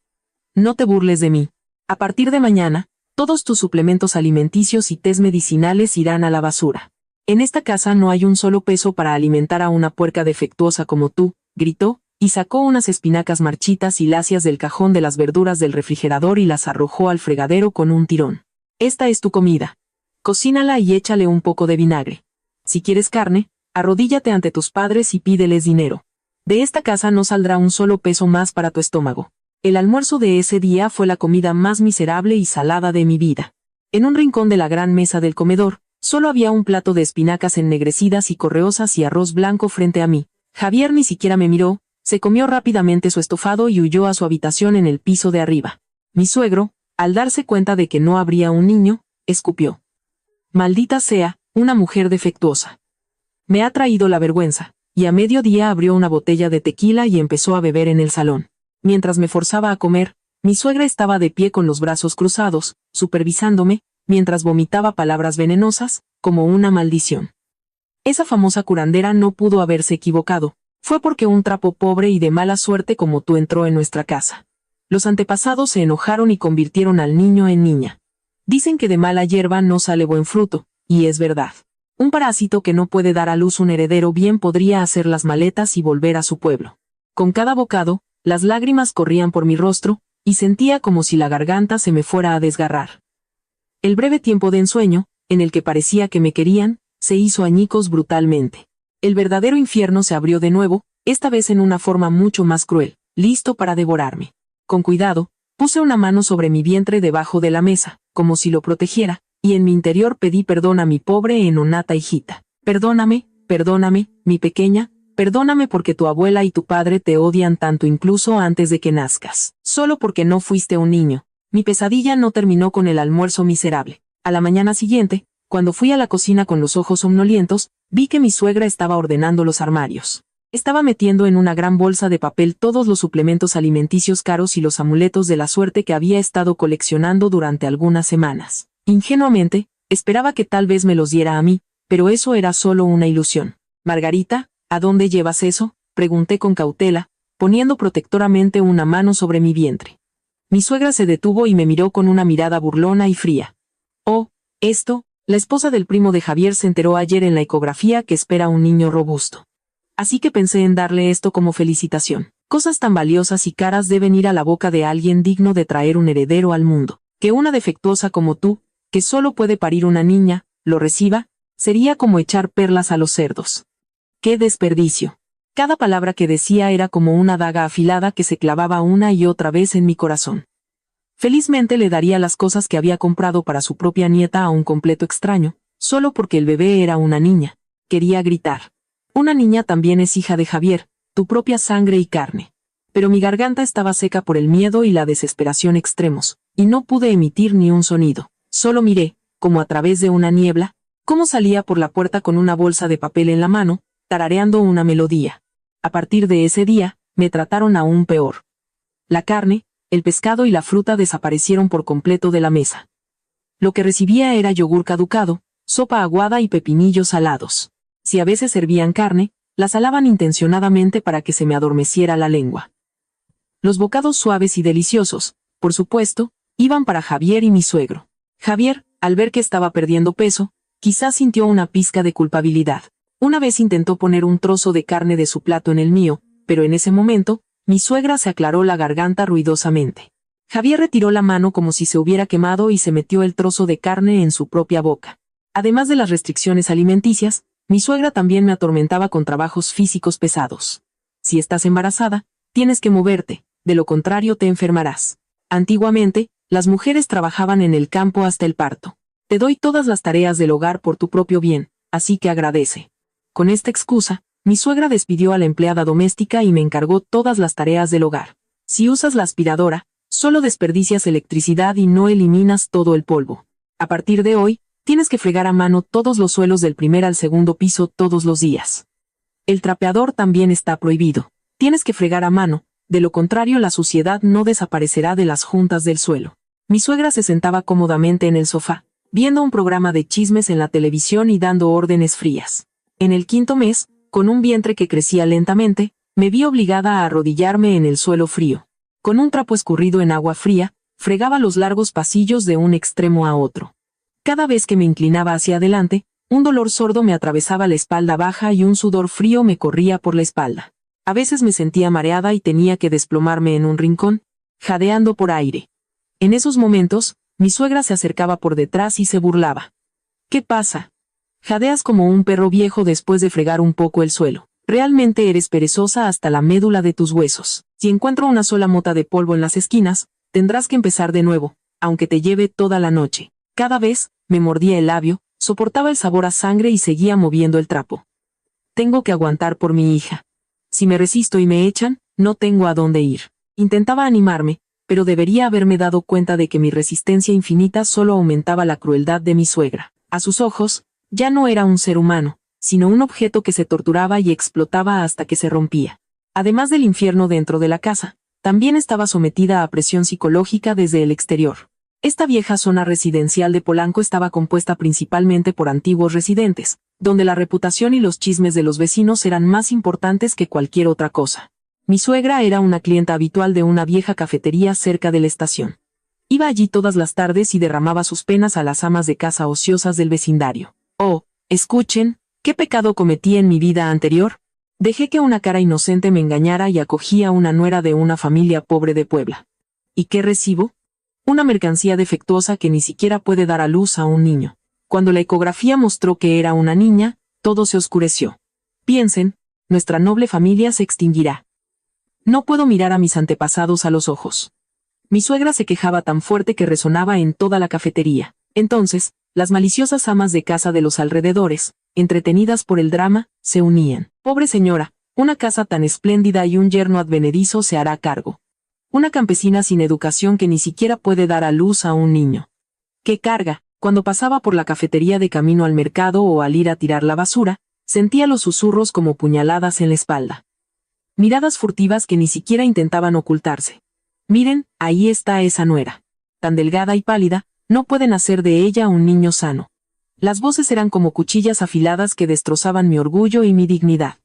No te burles de mí. A partir de mañana, todos tus suplementos alimenticios y tés medicinales irán a la basura. En esta casa no hay un solo peso para alimentar a una puerca defectuosa como tú, gritó, y sacó unas espinacas marchitas y lacias del cajón de las verduras del refrigerador y las arrojó al fregadero con un tirón. Esta es tu comida. Cocínala y échale un poco de vinagre. Si quieres carne, arrodíllate ante tus padres y pídeles dinero. De esta casa no saldrá un solo peso más para tu estómago. El almuerzo de ese día fue la comida más miserable y salada de mi vida. En un rincón de la gran mesa del comedor, solo había un plato de espinacas ennegrecidas y correosas y arroz blanco frente a mí. Javier ni siquiera me miró, se comió rápidamente su estofado y huyó a su habitación en el piso de arriba. Mi suegro, al darse cuenta de que no habría un niño, escupió: «Maldita sea, una mujer defectuosa. Me ha traído la vergüenza», y a mediodía abrió una botella de tequila y empezó a beber en el salón. Mientras me forzaba a comer, mi suegra estaba de pie con los brazos cruzados, supervisándome, mientras vomitaba palabras venenosas, como una maldición. Esa famosa curandera no pudo haberse equivocado. Fue porque un trapo pobre y de mala suerte como tú entró en nuestra casa. Los antepasados se enojaron y convirtieron al niño en niña. Dicen que de mala hierba no sale buen fruto, y es verdad. Un parásito que no puede dar a luz un heredero bien podría hacer las maletas y volver a su pueblo. Con cada bocado, las lágrimas corrían por mi rostro, y sentía como si la garganta se me fuera a desgarrar. El breve tiempo de ensueño, en el que parecía que me querían, se hizo añicos brutalmente. El verdadero infierno se abrió de nuevo, esta vez en una forma mucho más cruel, listo para devorarme. Con cuidado, puse una mano sobre mi vientre debajo de la mesa, como si lo protegiera, y en mi interior pedí perdón a mi pobre enonata hijita. Perdóname, perdóname, mi pequeña, perdóname porque tu abuela y tu padre te odian tanto incluso antes de que nazcas. Solo porque no fuiste un niño. Mi pesadilla no terminó con el almuerzo miserable. A la mañana siguiente, cuando fui a la cocina con los ojos somnolientos, vi que mi suegra estaba ordenando los armarios. Estaba metiendo en una gran bolsa de papel todos los suplementos alimenticios caros y los amuletos de la suerte que había estado coleccionando durante algunas semanas. Ingenuamente, esperaba que tal vez me los diera a mí, pero eso era solo una ilusión. Margarita, ¿a dónde llevas eso?, pregunté con cautela, poniendo protectoramente una mano sobre mi vientre. Mi suegra se detuvo y me miró con una mirada burlona y fría. Oh, esto, la esposa del primo de Javier se enteró ayer en la ecografía que espera un niño robusto. Así que pensé en darle esto como felicitación. Cosas tan valiosas y caras deben ir a la boca de alguien digno de traer un heredero al mundo. Que una defectuosa como tú, que solo puede parir una niña, lo reciba, sería como echar perlas a los cerdos. ¡Qué desperdicio! Cada palabra que decía era como una daga afilada que se clavaba una y otra vez en mi corazón. Felizmente le daría las cosas que había comprado para su propia nieta a un completo extraño, solo porque el bebé era una niña. Quería gritar. Una niña también es hija de Javier, tu propia sangre y carne. Pero mi garganta estaba seca por el miedo y la desesperación extremos, y no pude emitir ni un sonido. Solo miré, como a través de una niebla, cómo salía por la puerta con una bolsa de papel en la mano, tarareando una melodía. A partir de ese día, me trataron aún peor. La carne, el pescado y la fruta desaparecieron por completo de la mesa. Lo que recibía era yogur caducado, sopa aguada y pepinillos salados. Si a veces servían carne, la salaban intencionadamente para que se me adormeciera la lengua. Los bocados suaves y deliciosos, por supuesto, iban para Javier y mi suegro. Javier, al ver que estaba perdiendo peso, quizás sintió una pizca de culpabilidad. Una vez intentó poner un trozo de carne de su plato en el mío, pero en ese momento, mi suegra se aclaró la garganta ruidosamente. Javier retiró la mano como si se hubiera quemado y se metió el trozo de carne en su propia boca. Además de las restricciones alimenticias, mi suegra también me atormentaba con trabajos físicos pesados. Si estás embarazada, tienes que moverte, de lo contrario te enfermarás. Antiguamente, las mujeres trabajaban en el campo hasta el parto. Te doy todas las tareas del hogar por tu propio bien, así que agradece. Con esta excusa, mi suegra despidió a la empleada doméstica y me encargó todas las tareas del hogar. Si usas la aspiradora, solo desperdicias electricidad y no eliminas todo el polvo. A partir de hoy, tienes que fregar a mano todos los suelos del primer al segundo piso todos los días. El trapeador también está prohibido. Tienes que fregar a mano, de lo contrario la suciedad no desaparecerá de las juntas del suelo. Mi suegra se sentaba cómodamente en el sofá, viendo un programa de chismes en la televisión y dando órdenes frías. En el 5.º mes, con un vientre que crecía lentamente, me vi obligada a arrodillarme en el suelo frío. Con un trapo escurrido en agua fría, fregaba los largos pasillos de un extremo a otro. Cada vez que me inclinaba hacia adelante, un dolor sordo me atravesaba la espalda baja y un sudor frío me corría por la espalda. A veces me sentía mareada y tenía que desplomarme en un rincón, jadeando por aire. En esos momentos, mi suegra se acercaba por detrás y se burlaba. ¿Qué pasa? Jadeas como un perro viejo después de fregar un poco el suelo. Realmente eres perezosa hasta la médula de tus huesos. Si encuentro una sola mota de polvo en las esquinas, tendrás que empezar de nuevo, aunque te lleve toda la noche. Cada vez, me mordía el labio, soportaba el sabor a sangre y seguía moviendo el trapo. Tengo que aguantar por mi hija. Si me resisto y me echan, no tengo a dónde ir. Intentaba animarme, pero debería haberme dado cuenta de que mi resistencia infinita solo aumentaba la crueldad de mi suegra. A sus ojos, ya no era un ser humano, sino un objeto que se torturaba y explotaba hasta que se rompía. Además del infierno dentro de la casa, también estaba sometida a presión psicológica desde el exterior. Esta vieja zona residencial de Polanco estaba compuesta principalmente por antiguos residentes, donde la reputación y los chismes de los vecinos eran más importantes que cualquier otra cosa. Mi suegra era una clienta habitual de una vieja cafetería cerca de la estación. Iba allí todas las tardes y derramaba sus penas a las amas de casa ociosas del vecindario. Oh, escuchen, ¿qué pecado cometí en mi vida anterior? Dejé que una cara inocente me engañara y acogí a una nuera de una familia pobre de Puebla. ¿Y qué recibo? Una mercancía defectuosa que ni siquiera puede dar a luz a un niño. Cuando la ecografía mostró que era una niña, todo se oscureció. Piensen, nuestra noble familia se extinguirá. No puedo mirar a mis antepasados a los ojos. Mi suegra se quejaba tan fuerte que resonaba en toda la cafetería. Entonces, las maliciosas amas de casa de los alrededores, entretenidas por el drama, se unían. Pobre señora, una casa tan espléndida y un yerno advenedizo se hará cargo. Una campesina sin educación que ni siquiera puede dar a luz a un niño. ¡Qué carga! Cuando pasaba por la cafetería de camino al mercado o al ir a tirar la basura, Sentía los susurros como puñaladas en la espalda. Miradas furtivas que ni siquiera intentaban ocultarse. Miren, ahí está esa nuera. Tan delgada y pálida, no pueden hacer de ella un niño sano. Las voces eran como cuchillas afiladas que destrozaban mi orgullo y mi dignidad.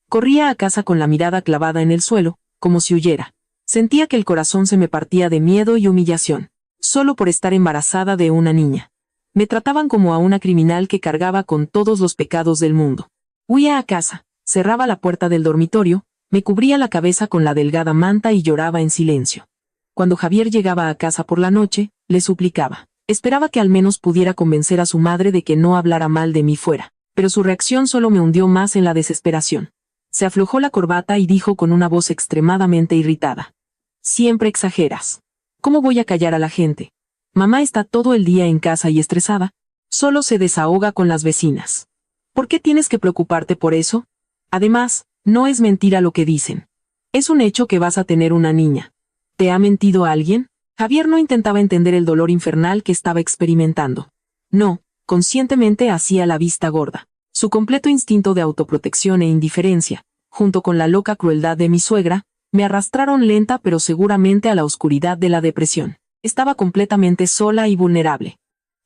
Corría a casa con la mirada clavada en el suelo, como si huyera. Sentía que el corazón se me partía de miedo y humillación, solo por estar embarazada de una niña. Me trataban como a una criminal que cargaba con todos los pecados del mundo. Huía a casa, cerraba la puerta del dormitorio, me cubría la cabeza con la delgada manta y lloraba en silencio. Cuando Javier llegaba a casa por la noche, le suplicaba. Esperaba que al menos pudiera convencer a su madre de que no hablara mal de mí fuera, pero su reacción solo me hundió más en la desesperación. Se aflojó la corbata y dijo con una voz extremadamente irritada. Siempre exageras. ¿Cómo voy a callar a la gente? Mamá está todo el día en casa y estresada. Solo se desahoga con las vecinas. ¿Por qué tienes que preocuparte por eso? Además, no es mentira lo que dicen. Es un hecho que vas a tener una niña. ¿Te ha mentido alguien? Javier no intentaba entender el dolor infernal que estaba experimentando. No, conscientemente hacía la vista gorda. Su completo instinto de autoprotección e indiferencia, junto con la loca crueldad de mi suegra, me arrastraron lenta pero seguramente a la oscuridad de la depresión. Estaba completamente sola y vulnerable.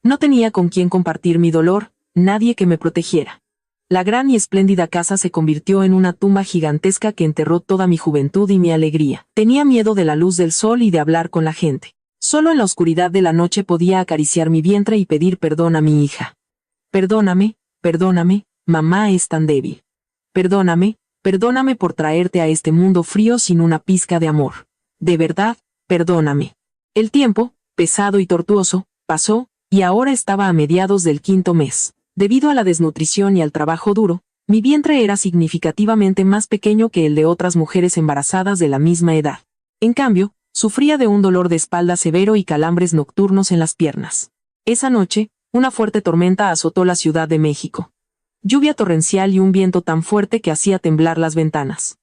No tenía con quién compartir mi dolor, nadie que me protegiera. La gran y espléndida casa se convirtió en una tumba gigantesca que enterró toda mi juventud y mi alegría. Tenía miedo de la luz del sol y de hablar con la gente. Solo en la oscuridad de la noche podía acariciar mi vientre y pedir perdón a mi hija. Perdóname, perdóname, mamá es tan débil. Perdóname, perdóname por traerte a este mundo frío sin una pizca de amor. De verdad, perdóname. El tiempo, pesado y tortuoso, pasó, y ahora estaba a mediados del 5º mes. Debido a la desnutrición y al trabajo duro, mi vientre era significativamente más pequeño que el de otras mujeres embarazadas de la misma edad. En cambio, sufría de un dolor de espalda severo y calambres nocturnos en las piernas. Esa noche, una fuerte tormenta azotó la Ciudad de México. Lluvia torrencial y un viento tan fuerte que hacía temblar las ventanas.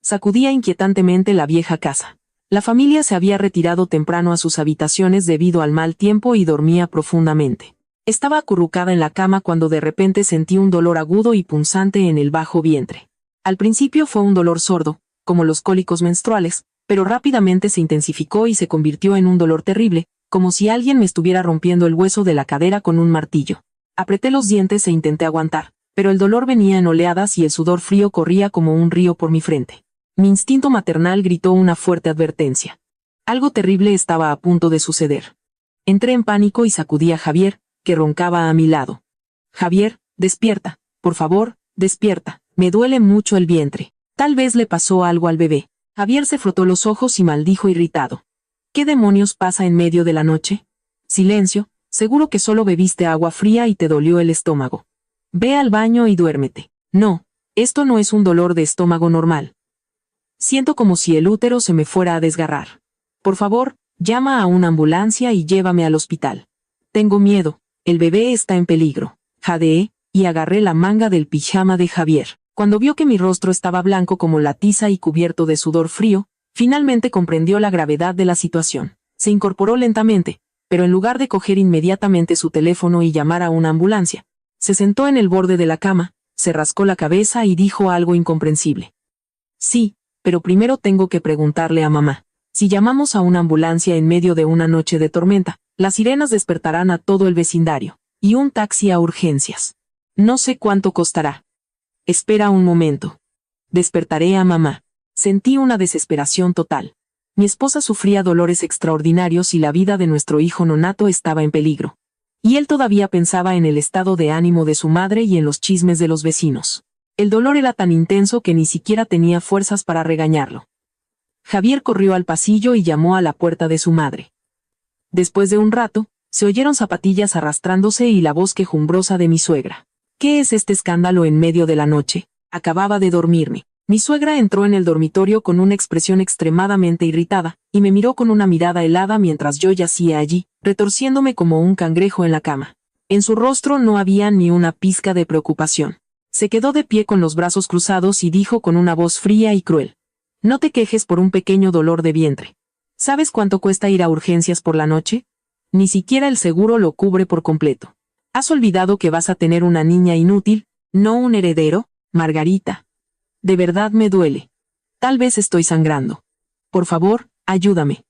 Sacudía inquietantemente la vieja casa. La familia se había retirado temprano a sus habitaciones debido al mal tiempo y dormía profundamente. Estaba acurrucada en la cama cuando de repente sentí un dolor agudo y punzante en el bajo vientre. Al principio fue un dolor sordo, como los cólicos menstruales, pero rápidamente se intensificó y se convirtió en un dolor terrible, como si alguien me estuviera rompiendo el hueso de la cadera con un martillo. Apreté los dientes e intenté aguantar, pero el dolor venía en oleadas y el sudor frío corría como un río por mi frente. Mi instinto maternal gritó una fuerte advertencia. Algo terrible estaba a punto de suceder. Entré en pánico y sacudí a Javier, que roncaba a mi lado. Javier, despierta, por favor, despierta, me duele mucho el vientre. Tal vez le pasó algo al bebé. Javier se frotó los ojos y maldijo irritado. ¿Qué demonios pasa en medio de la noche? Silencio, seguro que solo bebiste agua fría y te dolió el estómago. Ve al baño y duérmete. No, esto no es un dolor de estómago normal. Siento como si el útero se me fuera a desgarrar. Por favor, llama a una ambulancia y llévame al hospital. Tengo miedo. El bebé está en peligro. Jadeé, y agarré la manga del pijama de Javier. Cuando vio que mi rostro estaba blanco como la tiza y cubierto de sudor frío, finalmente comprendió la gravedad de la situación. Se incorporó lentamente, pero en lugar de coger inmediatamente su teléfono y llamar a una ambulancia, se sentó en el borde de la cama, se rascó la cabeza y dijo algo incomprensible. Sí, pero primero tengo que preguntarle a mamá. Si llamamos a una ambulancia en medio de una noche de tormenta, las sirenas despertarán a todo el vecindario, y un taxi a urgencias. No sé cuánto costará. Espera un momento. Despertaré a mamá. Sentí una desesperación total. Mi esposa sufría dolores extraordinarios y la vida de nuestro hijo nonato estaba en peligro. Y él todavía pensaba en el estado de ánimo de su madre y en los chismes de los vecinos. El dolor era tan intenso que ni siquiera tenía fuerzas para regañarlo. Javier corrió al pasillo y llamó a la puerta de su madre. Después de un rato, se oyeron zapatillas arrastrándose y la voz quejumbrosa de mi suegra. ¿Qué es este escándalo en medio de la noche? Acababa de dormirme. Mi suegra entró en el dormitorio con una expresión extremadamente irritada, y me miró con una mirada helada mientras yo yacía allí, retorciéndome como un cangrejo en la cama. En su rostro no había ni una pizca de preocupación. Se quedó de pie con los brazos cruzados y dijo con una voz fría y cruel. No te quejes por un pequeño dolor de vientre. ¿Sabes cuánto cuesta ir a urgencias por la noche? Ni siquiera el seguro lo cubre por completo. ¿Has olvidado que vas a tener una niña inútil? No un heredero, Margarita. De verdad me duele. Tal vez estoy sangrando. Por favor, ayúdame.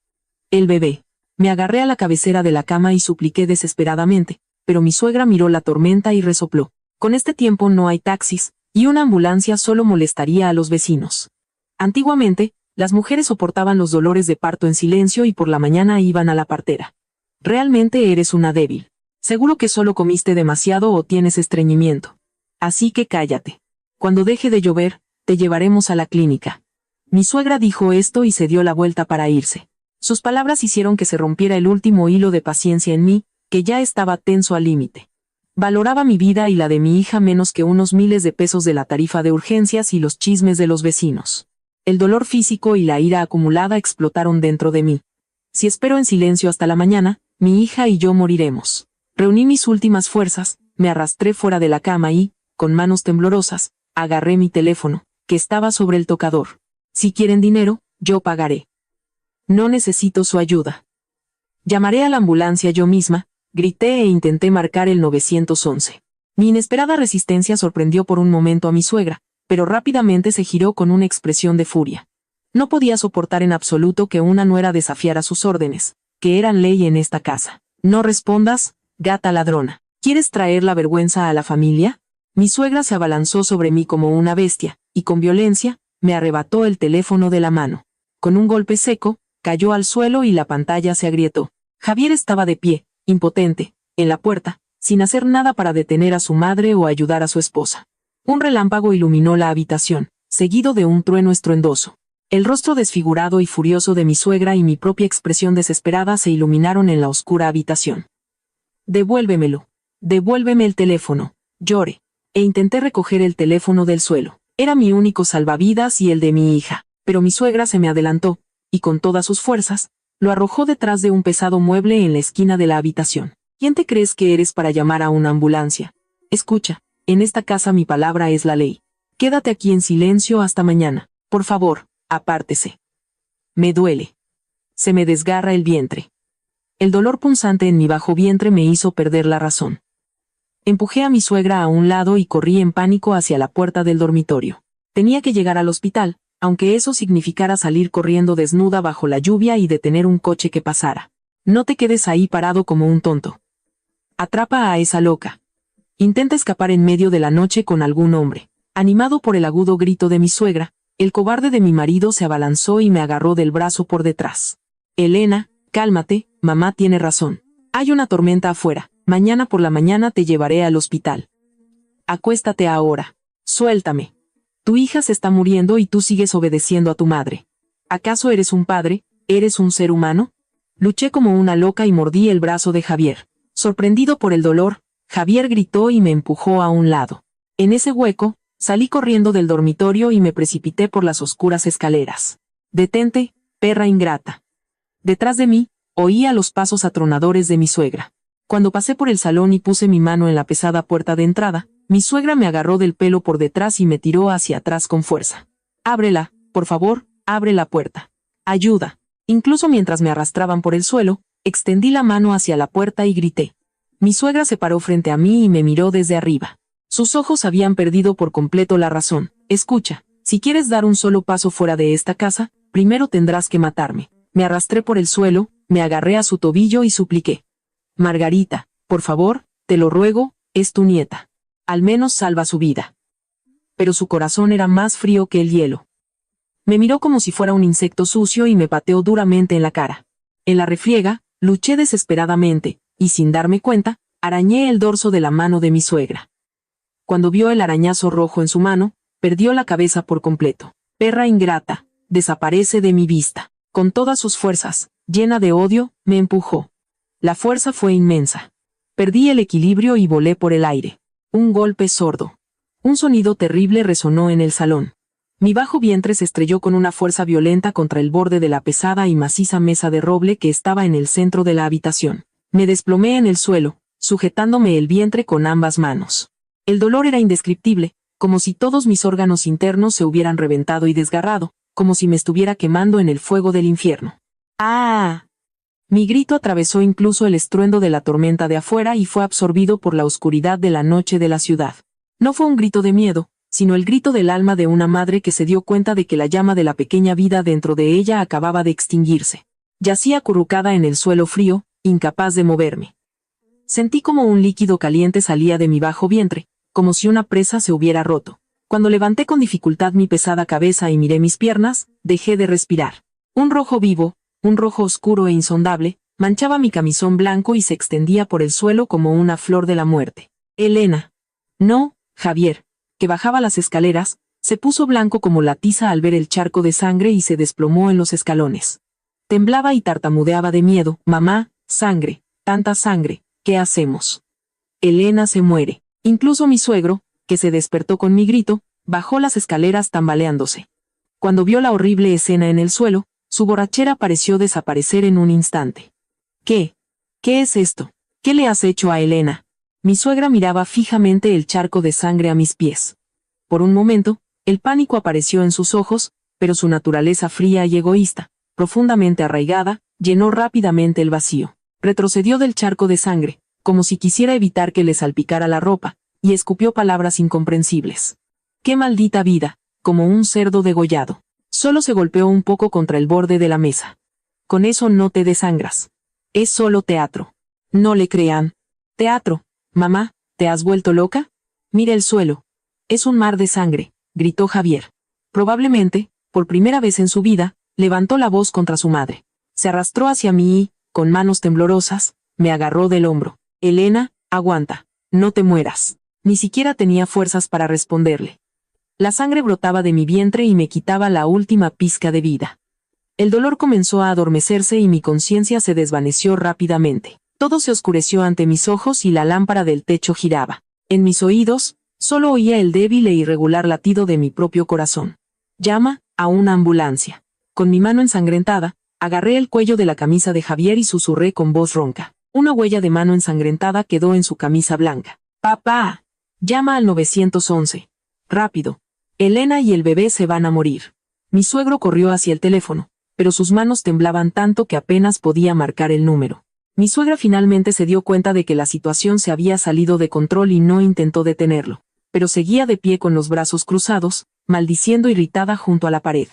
El bebé. Me agarré a la cabecera de la cama y supliqué desesperadamente, pero mi suegra miró la tormenta y resopló. Con este tiempo no hay taxis, y una ambulancia solo molestaría a los vecinos. Antiguamente, las mujeres soportaban los dolores de parto en silencio y por la mañana iban a la partera. Realmente eres una débil. Seguro que solo comiste demasiado o tienes estreñimiento. Así que cállate. Cuando deje de llover, te llevaremos a la clínica. Mi suegra dijo esto y se dio la vuelta para irse. Sus palabras hicieron que se rompiera el último hilo de paciencia en mí, que ya estaba tenso al límite. Valoraba mi vida y la de mi hija menos que unos miles de pesos de la tarifa de urgencias y los chismes de los vecinos. El dolor físico y la ira acumulada explotaron dentro de mí. Si espero en silencio hasta la mañana, mi hija y yo moriremos. Reuní mis últimas fuerzas, me arrastré fuera de la cama y, con manos temblorosas, agarré mi teléfono, que estaba sobre el tocador. Si quieren dinero, yo pagaré. No necesito su ayuda. Llamaré a la ambulancia yo misma, grité e intenté marcar el 911. Mi inesperada resistencia sorprendió por un momento a mi suegra, pero rápidamente se giró con una expresión de furia. No podía soportar en absoluto que una nuera desafiara sus órdenes, que eran ley en esta casa. No respondas, gata ladrona. ¿Quieres traer la vergüenza a la familia? Mi suegra se abalanzó sobre mí como una bestia, y con violencia, me arrebató el teléfono de la mano. Con un golpe seco, cayó al suelo y la pantalla se agrietó. Javier estaba de pie, impotente, en la puerta, sin hacer nada para detener a su madre o ayudar a su esposa. Un relámpago iluminó la habitación, seguido de un trueno estruendoso. El rostro desfigurado y furioso de mi suegra y mi propia expresión desesperada se iluminaron en la oscura habitación. Devuélvemelo. Devuélveme el teléfono. Lloré. E intenté recoger el teléfono del suelo. Era mi único salvavidas y el de mi hija. Pero mi suegra se me adelantó, y con todas sus fuerzas, lo arrojó detrás de un pesado mueble en la esquina de la habitación. ¿Quién te crees que eres para llamar a una ambulancia? Escucha, en esta casa mi palabra es la ley. Quédate aquí en silencio hasta mañana. Por favor, apártese. Me duele. Se me desgarra el vientre. El dolor punzante en mi bajo vientre me hizo perder la razón. Empujé a mi suegra a un lado y corrí en pánico hacia la puerta del dormitorio. Tenía que llegar al hospital, aunque eso significara salir corriendo desnuda bajo la lluvia y detener un coche que pasara. No te quedes ahí parado como un tonto. Atrapa a esa loca. Intenta escapar en medio de la noche con algún hombre. Animado por el agudo grito de mi suegra, el cobarde de mi marido se abalanzó y me agarró del brazo por detrás. Elena, cálmate, mamá tiene razón. Hay una tormenta afuera. Mañana por la mañana te llevaré al hospital. Acuéstate ahora. Suéltame. Tu hija se está muriendo y tú sigues obedeciendo a tu madre. ¿Acaso eres un padre? ¿Eres un ser humano? Luché como una loca y mordí el brazo de Javier. Sorprendido por el dolor, Javier gritó y me empujó a un lado. En ese hueco, salí corriendo del dormitorio y me precipité por las oscuras escaleras. Detente, perra ingrata. Detrás de mí, oía los pasos atronadores de mi suegra. Cuando pasé por el salón y puse mi mano en la pesada puerta de entrada, mi suegra me agarró del pelo por detrás y me tiró hacia atrás con fuerza. Ábrela, por favor, abre la puerta. Ayuda. Incluso mientras me arrastraban por el suelo, extendí la mano hacia la puerta y grité. Mi suegra se paró frente a mí y me miró desde arriba. Sus ojos habían perdido por completo la razón. Escucha, si quieres dar un solo paso fuera de esta casa, primero tendrás que matarme. Me arrastré por el suelo, me agarré a su tobillo y supliqué. Margarita, por favor, te lo ruego, es tu nieta. Al menos salva su vida. Pero su corazón era más frío que el hielo. Me miró como si fuera un insecto sucio y me pateó duramente en la cara. En la refriega, luché desesperadamente, y sin darme cuenta, arañé el dorso de la mano de mi suegra. Cuando vio el arañazo rojo en su mano, perdió la cabeza por completo. Perra ingrata, desaparece de mi vista. Con todas sus fuerzas, llena de odio, me empujó. La fuerza fue inmensa. Perdí el equilibrio y volé por el aire. Un golpe sordo. Un sonido terrible resonó en el salón. Mi bajo vientre se estrelló con una fuerza violenta contra el borde de la pesada y maciza mesa de roble que estaba en el centro de la habitación. Me desplomé en el suelo, sujetándome el vientre con ambas manos. El dolor era indescriptible, como si todos mis órganos internos se hubieran reventado y desgarrado, como si me estuviera quemando en el fuego del infierno. ¡Ah! Mi grito atravesó incluso el estruendo de la tormenta de afuera y fue absorbido por la oscuridad de la noche de la ciudad. No fue un grito de miedo, sino el grito del alma de una madre que se dio cuenta de que la llama de la pequeña vida dentro de ella acababa de extinguirse. Yacía acurrucada en el suelo frío, incapaz de moverme. Sentí como un líquido caliente salía de mi bajo vientre, como si una presa se hubiera roto. Cuando levanté con dificultad mi pesada cabeza y miré mis piernas, dejé de respirar. Un rojo vivo, un rojo oscuro e insondable, manchaba mi camisón blanco y se extendía por el suelo como una flor de la muerte. Elena. No, Javier, que bajaba las escaleras, se puso blanco como la tiza al ver el charco de sangre y se desplomó en los escalones. Temblaba y tartamudeaba de miedo. Mamá, sangre, tanta sangre, ¿qué hacemos? Elena se muere. Incluso mi suegro, que se despertó con mi grito, bajó las escaleras tambaleándose. Cuando vio la horrible escena en el suelo, su borrachera pareció desaparecer en un instante. ¿Qué? ¿Qué es esto? ¿Qué le has hecho a Elena? Mi suegra miraba fijamente el charco de sangre a mis pies. Por un momento, el pánico apareció en sus ojos, pero su naturaleza fría y egoísta, profundamente arraigada, llenó rápidamente el vacío. Retrocedió del charco de sangre, como si quisiera evitar que le salpicara la ropa, y escupió palabras incomprensibles. ¡Qué maldita vida! Como un cerdo degollado. Solo se golpeó un poco contra el borde de la mesa. Con eso no te desangras. Es solo teatro. No le crean. Teatro. Mamá, ¿te has vuelto loca? Mira el suelo. Es un mar de sangre, gritó Javier. Probablemente, por primera vez en su vida, levantó la voz contra su madre. Se arrastró hacia mí y, con manos temblorosas, me agarró del hombro. Elena, aguanta. No te mueras. Ni siquiera tenía fuerzas para responderle. La sangre brotaba de mi vientre y me quitaba la última pizca de vida. El dolor comenzó a adormecerse y mi conciencia se desvaneció rápidamente. Todo se oscureció ante mis ojos y la lámpara del techo giraba. En mis oídos, solo oía el débil e irregular latido de mi propio corazón. Llama a una ambulancia. Con mi mano ensangrentada, agarré el cuello de la camisa de Javier y susurré con voz ronca. Una huella de mano ensangrentada quedó en su camisa blanca. ¡Papá! Llama al 911. Rápido. Elena y el bebé se van a morir. Mi suegro corrió hacia el teléfono, pero sus manos temblaban tanto que apenas podía marcar el número. Mi suegra finalmente se dio cuenta de que la situación se había salido de control y no intentó detenerlo, pero seguía de pie con los brazos cruzados, maldiciendo irritada junto a la pared.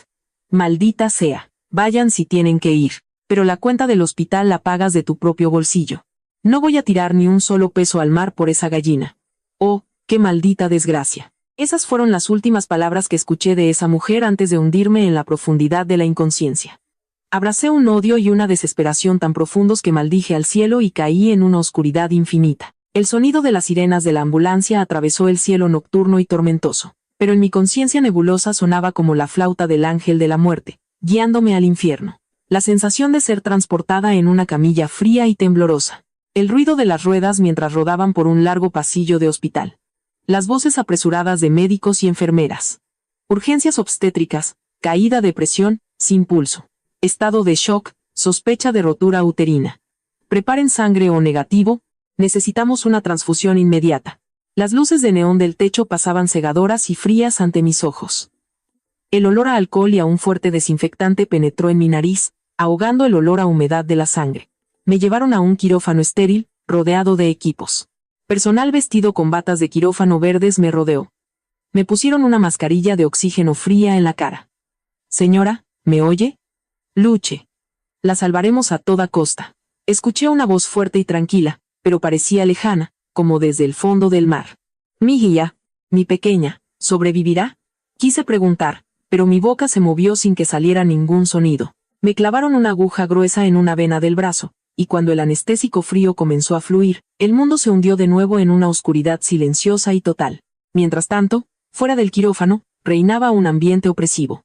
Maldita sea. Vayan si tienen que ir, pero la cuenta del hospital la pagas de tu propio bolsillo. No voy a tirar ni un solo peso al mar por esa gallina. Oh, qué maldita desgracia. Esas fueron las últimas palabras que escuché de esa mujer antes de hundirme en la profundidad de la inconsciencia. Abracé un odio y una desesperación tan profundos que maldije al cielo y caí en una oscuridad infinita. El sonido de las sirenas de la ambulancia atravesó el cielo nocturno y tormentoso, pero en mi conciencia nebulosa sonaba como la flauta del ángel de la muerte, guiándome al infierno. La sensación de ser transportada en una camilla fría y temblorosa. El ruido de las ruedas mientras rodaban por un largo pasillo de hospital. Las voces apresuradas de médicos y enfermeras. Urgencias obstétricas, caída de presión, sin pulso. Estado de shock, sospecha de rotura uterina. Preparen sangre O negativo, necesitamos una transfusión inmediata. Las luces de neón del techo pasaban cegadoras y frías ante mis ojos. El olor a alcohol y a un fuerte desinfectante penetró en mi nariz, ahogando el olor a humedad de la sangre. Me llevaron a un quirófano estéril, rodeado de equipos. Personal vestido con batas de quirófano verdes me rodeó. Me pusieron una mascarilla de oxígeno fría en la cara. Señora, ¿me oye? Luche. La salvaremos a toda costa. Escuché una voz fuerte y tranquila, pero parecía lejana, como desde el fondo del mar. Mi guía, mi pequeña, ¿sobrevivirá? Quise preguntar, pero mi boca se movió sin que saliera ningún sonido. Me clavaron una aguja gruesa en una vena del brazo, y cuando el anestésico frío comenzó a fluir, el mundo se hundió de nuevo en una oscuridad silenciosa y total. Mientras tanto, fuera del quirófano, reinaba un ambiente opresivo.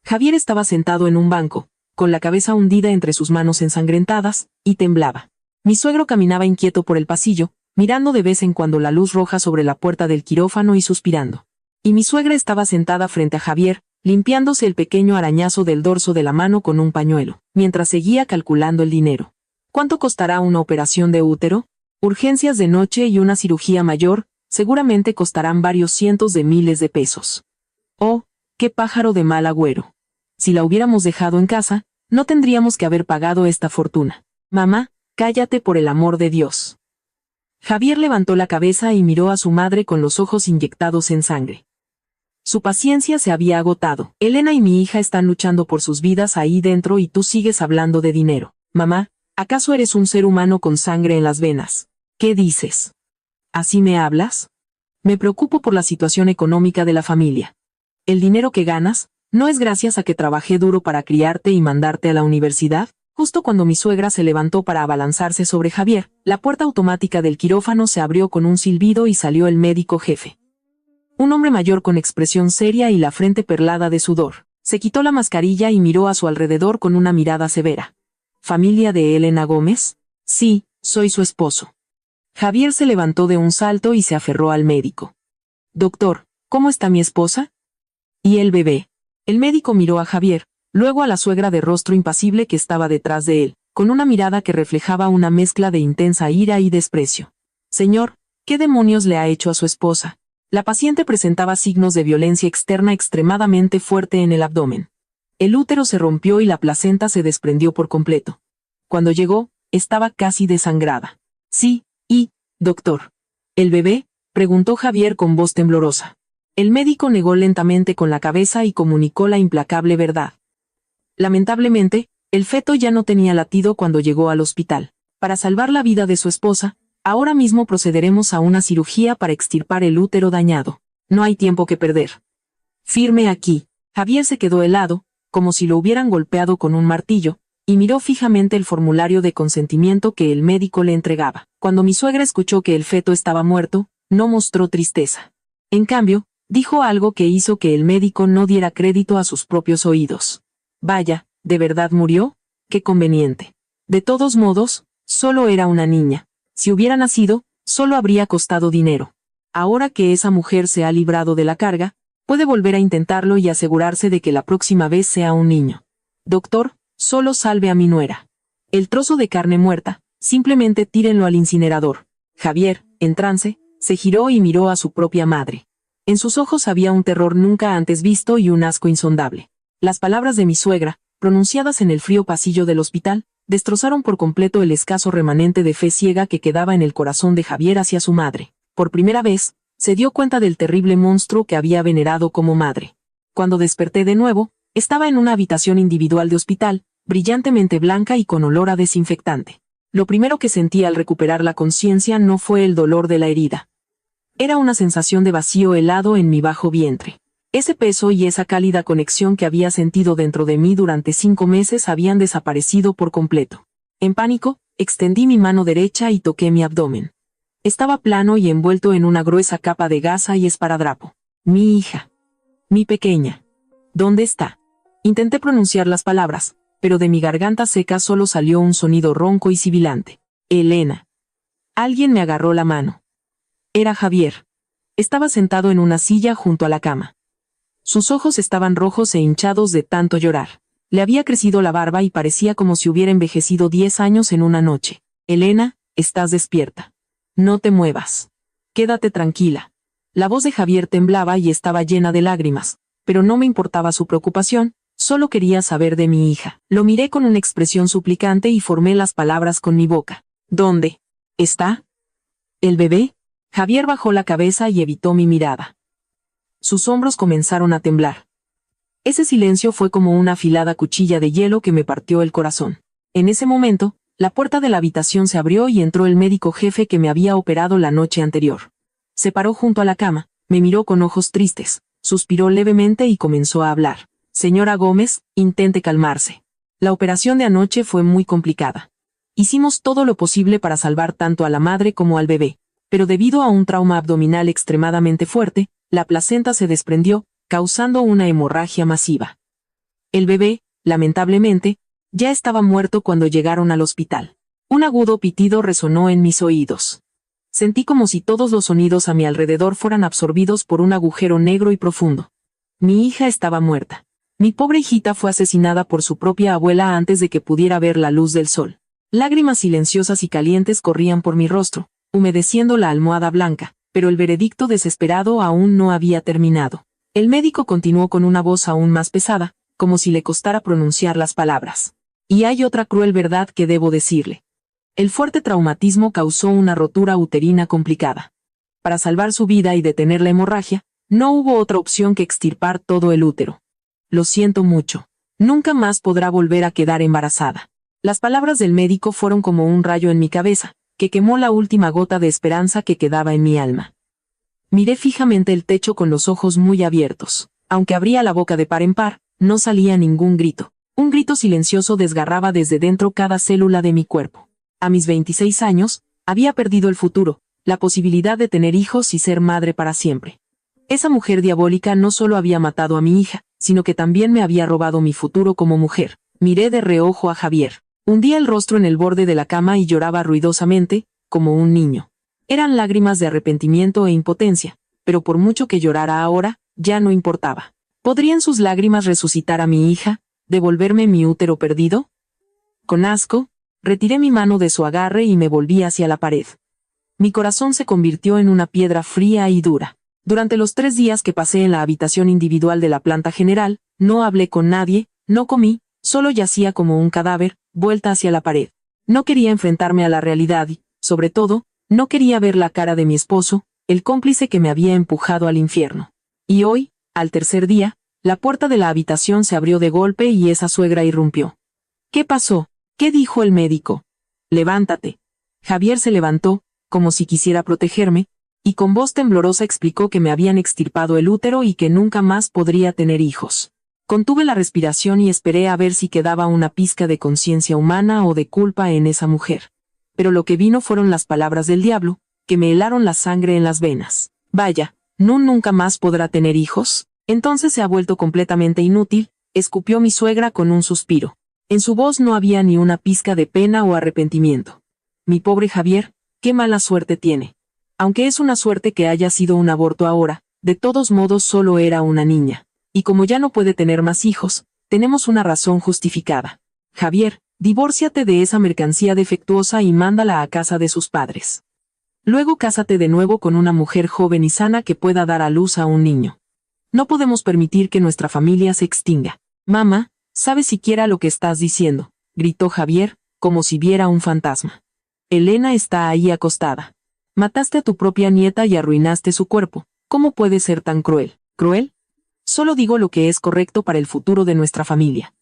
Javier estaba sentado en un banco, con la cabeza hundida entre sus manos ensangrentadas, y temblaba. Mi suegro caminaba inquieto por el pasillo, mirando de vez en cuando la luz roja sobre la puerta del quirófano y suspirando. Y mi suegra estaba sentada frente a Javier, limpiándose el pequeño arañazo del dorso de la mano con un pañuelo, mientras seguía calculando el dinero. ¿Cuánto costará una operación de útero? Urgencias de noche y una cirugía mayor, seguramente costarán varios cientos de miles de pesos. Oh, qué pájaro de mal agüero. Si la hubiéramos dejado en casa, no tendríamos que haber pagado esta fortuna. Mamá, cállate por el amor de Dios. Javier levantó la cabeza y miró a su madre con los ojos inyectados en sangre. Su paciencia se había agotado. Elena y mi hija están luchando por sus vidas ahí dentro y tú sigues hablando de dinero. Mamá, ¿acaso eres un ser humano con sangre en las venas? ¿Qué dices? ¿Así me hablas? Me preocupo por la situación económica de la familia. ¿El dinero que ganas no es gracias a que trabajé duro para criarte y mandarte a la universidad? Justo cuando mi suegra se levantó para abalanzarse sobre Javier, la puerta automática del quirófano se abrió con un silbido y salió el médico jefe. Un hombre mayor con expresión seria y la frente perlada de sudor. Se quitó la mascarilla y miró a su alrededor con una mirada severa. ¿Familia de Elena Gómez? Sí, soy su esposo. Javier se levantó de un salto y se aferró al médico. Doctor, ¿cómo está mi esposa? ¿Y el bebé? El médico miró a Javier, luego a la suegra de rostro impasible que estaba detrás de él, con una mirada que reflejaba una mezcla de intensa ira y desprecio. Señor, ¿qué demonios le ha hecho a su esposa? La paciente presentaba signos de violencia externa extremadamente fuerte en el abdomen. El útero se rompió y la placenta se desprendió por completo. Cuando llegó, estaba casi desangrada. Sí, doctor. ¿El bebé? Preguntó Javier con voz temblorosa. El médico negó lentamente con la cabeza y comunicó la implacable verdad. Lamentablemente, el feto ya no tenía latido cuando llegó al hospital. Para salvar la vida de su esposa, ahora mismo procederemos a una cirugía para extirpar el útero dañado. No hay tiempo que perder. Firme aquí. Javier se quedó helado, como si lo hubieran golpeado con un martillo, y miró fijamente el formulario de consentimiento que el médico le entregaba. Cuando mi suegra escuchó que el feto estaba muerto, no mostró tristeza. En cambio, dijo algo que hizo que el médico no diera crédito a sus propios oídos. Vaya, ¿de verdad murió? Qué conveniente. De todos modos, solo era una niña. Si hubiera nacido, solo habría costado dinero. Ahora que esa mujer se ha librado de la carga, puede volver a intentarlo y asegurarse de que la próxima vez sea un niño. Doctor, solo salve a mi nuera. El trozo de carne muerta, simplemente tírenlo al incinerador. Javier, en trance, se giró y miró a su propia madre. En sus ojos había un terror nunca antes visto y un asco insondable. Las palabras de mi suegra, pronunciadas en el frío pasillo del hospital, destrozaron por completo el escaso remanente de fe ciega que quedaba en el corazón de Javier hacia su madre. Por primera vez, se dio cuenta del terrible monstruo que había venerado como madre. Cuando desperté de nuevo, estaba en una habitación individual de hospital, brillantemente blanca y con olor a desinfectante. Lo primero que sentí al recuperar la conciencia no fue el dolor de la herida. Era una sensación de vacío helado en mi bajo vientre. Ese peso y esa cálida conexión que había sentido dentro de mí durante 5 meses habían desaparecido por completo. En pánico, extendí mi mano derecha y toqué mi abdomen. Estaba plano y envuelto en una gruesa capa de gasa y esparadrapo. Mi hija. Mi pequeña. ¿Dónde está? Intenté pronunciar las palabras, pero de mi garganta seca solo salió un sonido ronco y sibilante. Elena. Alguien me agarró la mano. Era Javier. Estaba sentado en una silla junto a la cama. Sus ojos estaban rojos e hinchados de tanto llorar. Le había crecido la barba y parecía como si hubiera envejecido 10 años en una noche. Elena, estás despierta. No te muevas. Quédate tranquila. La voz de Javier temblaba y estaba llena de lágrimas, pero no me importaba su preocupación, solo quería saber de mi hija. Lo miré con una expresión suplicante y formé las palabras con mi boca. ¿Dónde está el bebé? Javier bajó la cabeza y evitó mi mirada. Sus hombros comenzaron a temblar. Ese silencio fue como una afilada cuchilla de hielo que me partió el corazón. En ese momento, la puerta de la habitación se abrió y entró el médico jefe que me había operado la noche anterior. Se paró junto a la cama, me miró con ojos tristes, suspiró levemente y comenzó a hablar. Señora Gómez, intente calmarse. La operación de anoche fue muy complicada. Hicimos todo lo posible para salvar tanto a la madre como al bebé, pero debido a un trauma abdominal extremadamente fuerte, la placenta se desprendió, causando una hemorragia masiva. El bebé, lamentablemente, ya estaba muerto cuando llegaron al hospital. Un agudo pitido resonó en mis oídos. Sentí como si todos los sonidos a mi alrededor fueran absorbidos por un agujero negro y profundo. Mi hija estaba muerta. Mi pobre hijita fue asesinada por su propia abuela antes de que pudiera ver la luz del sol. Lágrimas silenciosas y calientes corrían por mi rostro, humedeciendo la almohada blanca, pero el veredicto desesperado aún no había terminado. El médico continuó con una voz aún más pesada, como si le costara pronunciar las palabras. Y hay otra cruel verdad que debo decirle. El fuerte traumatismo causó una rotura uterina complicada. Para salvar su vida y detener la hemorragia, no hubo otra opción que extirpar todo el útero. Lo siento mucho. Nunca más podrá volver a quedar embarazada. Las palabras del médico fueron como un rayo en mi cabeza, que quemó la última gota de esperanza que quedaba en mi alma. Miré fijamente el techo con los ojos muy abiertos. Aunque abría la boca de par en par, no salía ningún grito. Un grito silencioso desgarraba desde dentro cada célula de mi cuerpo. A mis 26 años, había perdido el futuro, la posibilidad de tener hijos y ser madre para siempre. Esa mujer diabólica no solo había matado a mi hija, sino que también me había robado mi futuro como mujer. Miré de reojo a Javier. Hundía el rostro en el borde de la cama y lloraba ruidosamente, como un niño. Eran lágrimas de arrepentimiento e impotencia, pero por mucho que llorara ahora, ya no importaba. ¿Podrían sus lágrimas resucitar a mi hija, devolverme mi útero perdido? Con asco, retiré mi mano de su agarre y me volví hacia la pared. Mi corazón se convirtió en una piedra fría y dura. Durante los 3 días que pasé en la habitación individual de la planta general, no hablé con nadie, no comí, solo yacía como un cadáver, vuelta hacia la pared. No quería enfrentarme a la realidad y, sobre todo, no quería ver la cara de mi esposo, el cómplice que me había empujado al infierno. Y hoy, al tercer día, la puerta de la habitación se abrió de golpe y esa suegra irrumpió. ¿Qué pasó? ¿Qué dijo el médico? Levántate. Javier se levantó, como si quisiera protegerme, y con voz temblorosa explicó que me habían extirpado el útero y que nunca más podría tener hijos. Contuve la respiración y esperé a ver si quedaba una pizca de conciencia humana o de culpa en esa mujer. Pero lo que vino fueron las palabras del diablo, que me helaron la sangre en las venas. Vaya, ¿no nunca más podrá tener hijos? Entonces se ha vuelto completamente inútil, escupió mi suegra con un suspiro. En su voz no había ni una pizca de pena o arrepentimiento. Mi pobre Javier, qué mala suerte tiene. Aunque es una suerte que haya sido un aborto ahora, de todos modos solo era una niña. Y como ya no puede tener más hijos, tenemos una razón justificada. Javier, divórciate de esa mercancía defectuosa y mándala a casa de sus padres. Luego cásate de nuevo con una mujer joven y sana que pueda dar a luz a un niño. No podemos permitir que nuestra familia se extinga. Mamá, ¿sabes siquiera lo que estás diciendo?, gritó Javier, como si viera un fantasma. Elena está ahí acostada. Mataste a tu propia nieta y arruinaste su cuerpo. ¿Cómo puedes ser tan cruel? ¿Cruel? Solo digo lo que es correcto para el futuro de nuestra familia.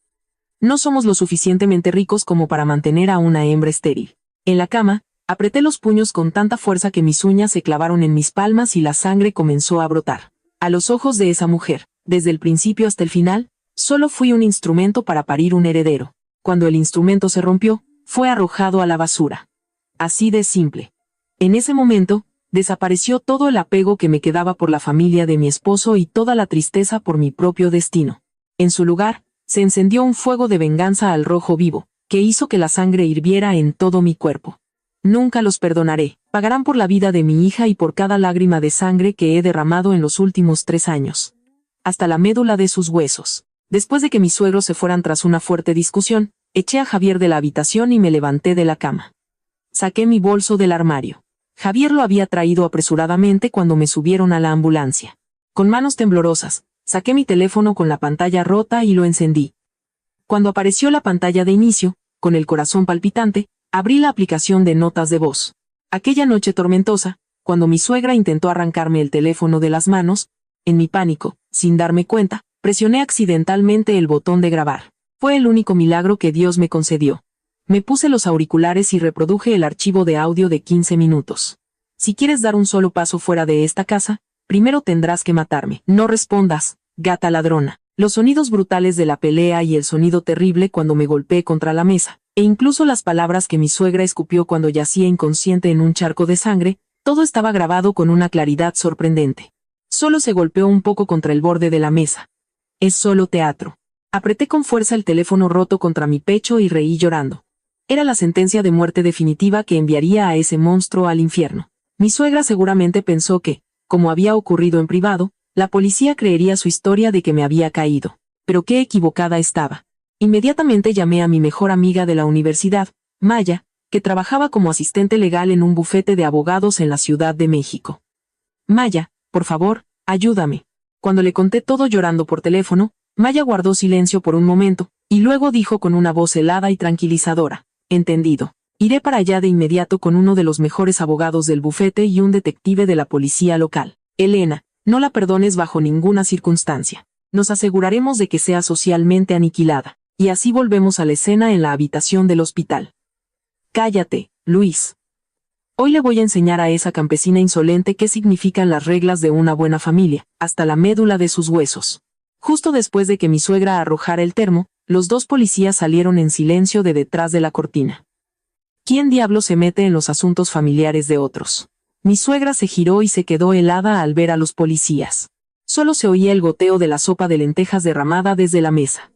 No somos lo suficientemente ricos como para mantener a una hembra estéril. En la cama, apreté los puños con tanta fuerza que mis uñas se clavaron en mis palmas y la sangre comenzó a brotar. A los ojos de esa mujer, desde el principio hasta el final, solo fui un instrumento para parir un heredero. Cuando el instrumento se rompió, fue arrojado a la basura. Así de simple. En ese momento, desapareció todo el apego que me quedaba por la familia de mi esposo y toda la tristeza por mi propio destino. En su lugar, se encendió un fuego de venganza al rojo vivo, que hizo que la sangre hirviera en todo mi cuerpo. Nunca los perdonaré. Pagarán por la vida de mi hija y por cada lágrima de sangre que he derramado en los últimos 3 años. Hasta la médula de sus huesos. Después de que mis suegros se fueran tras una fuerte discusión, eché a Javier de la habitación y me levanté de la cama. Saqué mi bolso del armario. Javier lo había traído apresuradamente cuando me subieron a la ambulancia. Con manos temblorosas, saqué mi teléfono con la pantalla rota y lo encendí. Cuando apareció la pantalla de inicio, con el corazón palpitante, abrí la aplicación de notas de voz. Aquella noche tormentosa, cuando mi suegra intentó arrancarme el teléfono de las manos, en mi pánico, sin darme cuenta, presioné accidentalmente el botón de grabar. Fue el único milagro que Dios me concedió. Me puse los auriculares y reproduje el archivo de audio de 15 minutos. Si quieres dar un solo paso fuera de esta casa, primero tendrás que matarme. No respondas, gata ladrona. Los sonidos brutales de la pelea y el sonido terrible cuando me golpeé contra la mesa, e incluso las palabras que mi suegra escupió cuando yacía inconsciente en un charco de sangre, todo estaba grabado con una claridad sorprendente. Solo se golpeó un poco contra el borde de la mesa. Es solo teatro. Apreté con fuerza el teléfono roto contra mi pecho y reí llorando. Era la sentencia de muerte definitiva que enviaría a ese monstruo al infierno. Mi suegra seguramente pensó que, como había ocurrido en privado, la policía creería su historia de que me había caído. Pero qué equivocada estaba. Inmediatamente llamé a mi mejor amiga de la universidad, Maya, que trabajaba como asistente legal en un bufete de abogados en la Ciudad de México. Maya, por favor, ayúdame. Cuando le conté todo llorando por teléfono, Maya guardó silencio por un momento, y luego dijo con una voz helada y tranquilizadora, entendido. Iré para allá de inmediato con uno de los mejores abogados del bufete y un detective de la policía local. Elena, no la perdones bajo ninguna circunstancia. Nos aseguraremos de que sea socialmente aniquilada. Y así volvemos a la escena en la habitación del hospital. Cállate, Luis. Hoy le voy a enseñar a esa campesina insolente qué significan las reglas de una buena familia, hasta la médula de sus huesos. Justo después de que mi suegra arrojara el termo, los dos policías salieron en silencio de detrás de la cortina. ¿Quién diablo se mete en los asuntos familiares de otros? Mi suegra se giró y se quedó helada al ver a los policías. Solo se oía el goteo de la sopa de lentejas derramada desde la mesa.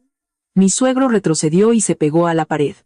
Mi suegro retrocedió y se pegó a la pared.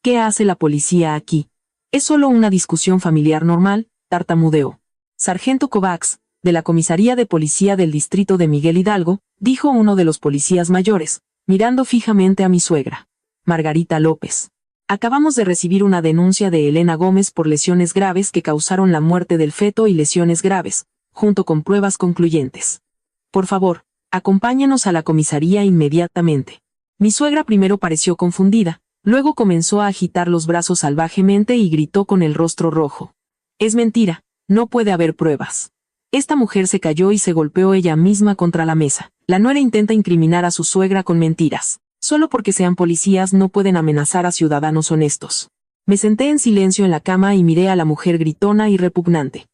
¿Qué hace la policía aquí? Es solo una discusión familiar normal, tartamudeó. Sargento Kovacs, de la comisaría de policía del distrito de Miguel Hidalgo, dijo uno de los policías mayores, mirando fijamente a mi suegra. Margarita López. Acabamos de recibir una denuncia de Elena Gómez por lesiones graves que causaron la muerte del feto y lesiones graves, junto con pruebas concluyentes. Por favor, acompáñenos a la comisaría inmediatamente. Mi suegra primero pareció confundida, luego comenzó a agitar los brazos salvajemente y gritó con el rostro rojo. Es mentira, no puede haber pruebas. Esta mujer se cayó y se golpeó ella misma contra la mesa. La nuera intenta incriminar a su suegra con mentiras. Solo porque sean policías no pueden amenazar a ciudadanos honestos. Me senté en silencio en la cama y miré a la mujer gritona y repugnante.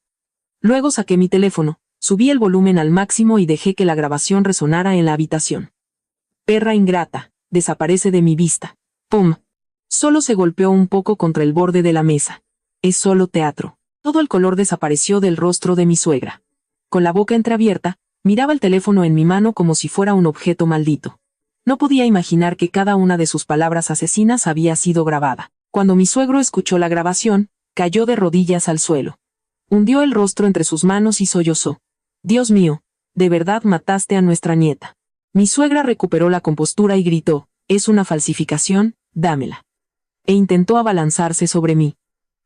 Luego saqué mi teléfono, subí el volumen al máximo y dejé que la grabación resonara en la habitación. Perra ingrata, desaparece de mi vista. ¡Pum! Solo se golpeó un poco contra el borde de la mesa. Es solo teatro. Todo el color desapareció del rostro de mi suegra. Con la boca entreabierta, miraba el teléfono en mi mano como si fuera un objeto maldito. No podía imaginar que cada una de sus palabras asesinas había sido grabada. Cuando mi suegro escuchó la grabación, cayó de rodillas al suelo. Hundió el rostro entre sus manos y sollozó. Dios mío, de verdad mataste a nuestra nieta. Mi suegra recuperó la compostura y gritó, es una falsificación, dámela. E intentó abalanzarse sobre mí.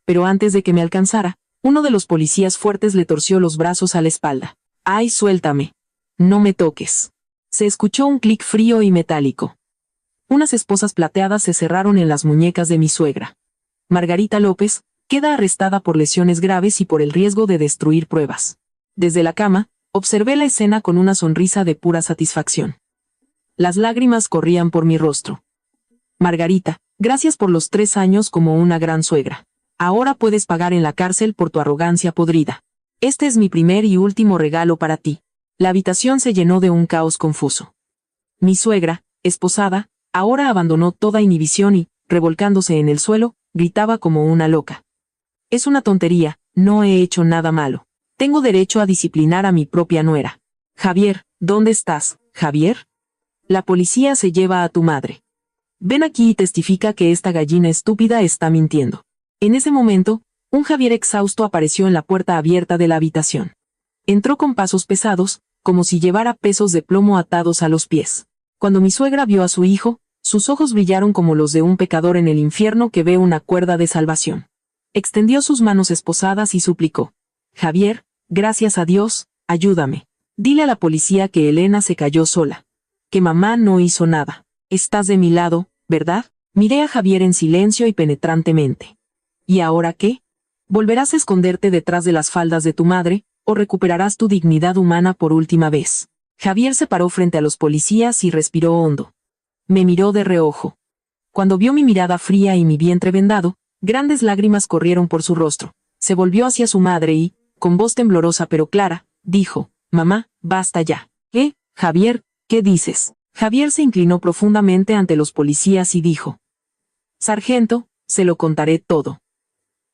Pero antes de que me alcanzara, uno de los policías fuertes le torció los brazos a la espalda. ¡Ay, suéltame! No me toques. Se escuchó un clic frío y metálico. Unas esposas plateadas se cerraron en las muñecas de mi suegra. Margarita López queda arrestada por lesiones graves y por el riesgo de destruir pruebas. Desde la cama, observé la escena con una sonrisa de pura satisfacción. Las lágrimas corrían por mi rostro. Margarita, gracias por los 3 años como una gran suegra. Ahora puedes pagar en la cárcel por tu arrogancia podrida. Este es mi primer y último regalo para ti. La habitación se llenó de un caos confuso. Mi suegra, esposada, ahora abandonó toda inhibición y, revolcándose en el suelo, gritaba como una loca. Es una tontería, no he hecho nada malo. Tengo derecho a disciplinar a mi propia nuera. Javier, ¿dónde estás, Javier? La policía se lleva a tu madre. Ven aquí y testifica que esta gallina estúpida está mintiendo. En ese momento, un Javier exhausto apareció en la puerta abierta de la habitación. Entró con pasos pesados, como si llevara pesos de plomo atados a los pies. Cuando mi suegra vio a su hijo, sus ojos brillaron como los de un pecador en el infierno que ve una cuerda de salvación. Extendió sus manos esposadas y suplicó. Javier, gracias a Dios, ayúdame. Dile a la policía que Elena se cayó sola. Que mamá no hizo nada. Estás de mi lado, ¿verdad? Miré a Javier en silencio y penetrantemente. ¿Y ahora qué? ¿Volverás a esconderte detrás de las faldas de tu madre, o recuperarás tu dignidad humana por última vez? Javier se paró frente a los policías y respiró hondo. Me miró de reojo. Cuando vio mi mirada fría y mi vientre vendado, grandes lágrimas corrieron por su rostro. Se volvió hacia su madre y, con voz temblorosa pero clara, dijo, «Mamá, basta ya». «¿Qué, Javier? ¿Qué dices?» Javier se inclinó profundamente ante los policías y dijo, «Sargento, se lo contaré todo.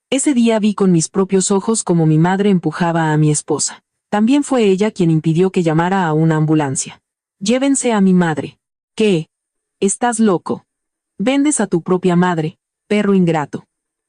Ese día vi con mis propios ojos cómo mi madre empujaba a mi esposa. También fue ella quien impidió que llamara a una ambulancia. Llévense a mi madre». «¿Qué? Estás loco. Vendes a tu propia madre, perro ingrato»,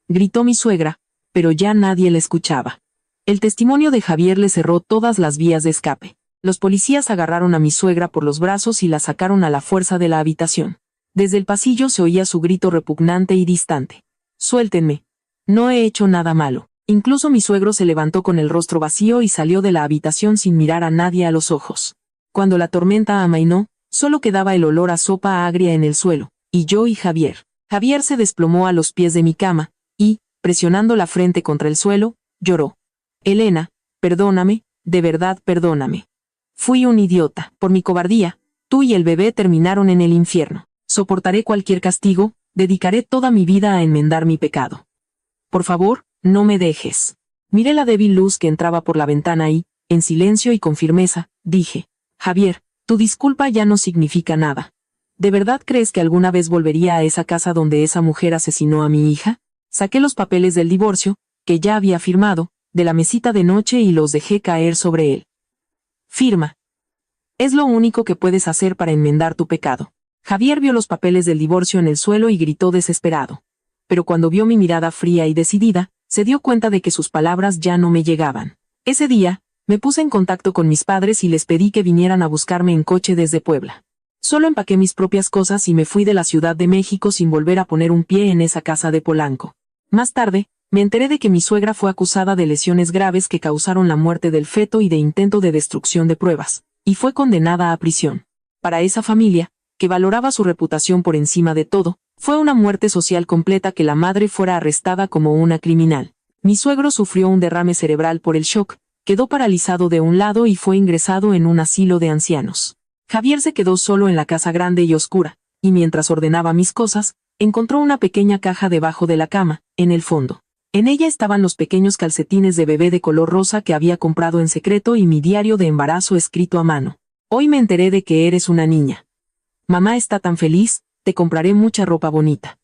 gritó mi suegra, pero ya nadie le escuchaba. El testimonio de Javier le cerró todas las vías de escape. Los policías agarraron a mi suegra por los brazos y la sacaron a la fuerza de la habitación. Desde el pasillo se oía su grito repugnante y distante. «Suéltenme. No he hecho nada malo». Incluso mi suegro se levantó con el rostro vacío y salió de la habitación sin mirar a nadie a los ojos. Cuando la tormenta amainó, solo quedaba el olor a sopa agria en el suelo, y yo y Javier. Javier se desplomó a los pies de mi cama, y, presionando la frente contra el suelo, lloró. Elena, perdóname, de verdad perdóname. Fui un idiota. Por mi cobardía, tú y el bebé terminaron en el infierno. Soportaré cualquier castigo, dedicaré toda mi vida a enmendar mi pecado. Por favor, no me dejes. Miré la débil luz que entraba por la ventana y, en silencio y con firmeza, dije, Javier, tu disculpa ya no significa nada. ¿De verdad crees que alguna vez volvería a esa casa donde esa mujer asesinó a mi hija? Saqué los papeles del divorcio, que ya había firmado, de la mesita de noche y los dejé caer sobre él. Firma. Es lo único que puedes hacer para enmendar tu pecado. Javier vio los papeles del divorcio en el suelo y gritó desesperado. Pero cuando vio mi mirada fría y decidida, se dio cuenta de que sus palabras ya no me llegaban. Ese día, me puse en contacto con mis padres y les pedí que vinieran a buscarme en coche desde Puebla. Solo empaqué mis propias cosas y me fui de la Ciudad de México sin volver a poner un pie en esa casa de Polanco. Más tarde, me enteré de que mi suegra fue acusada de lesiones graves que causaron la muerte del feto y de intento de destrucción de pruebas, y fue condenada a prisión. Para esa familia, que valoraba su reputación por encima de todo, fue una muerte social completa que la madre fuera arrestada como una criminal. Mi suegro sufrió un derrame cerebral por el shock, quedó paralizado de un lado y fue ingresado en un asilo de ancianos. Javier se quedó solo en la casa grande y oscura, y mientras ordenaba mis cosas, encontró una pequeña caja debajo de la cama, en el fondo. En ella estaban los pequeños calcetines de bebé de color rosa que había comprado en secreto y mi diario de embarazo escrito a mano. Hoy me enteré de que eres una niña. Mamá está tan feliz, te compraré mucha ropa bonita.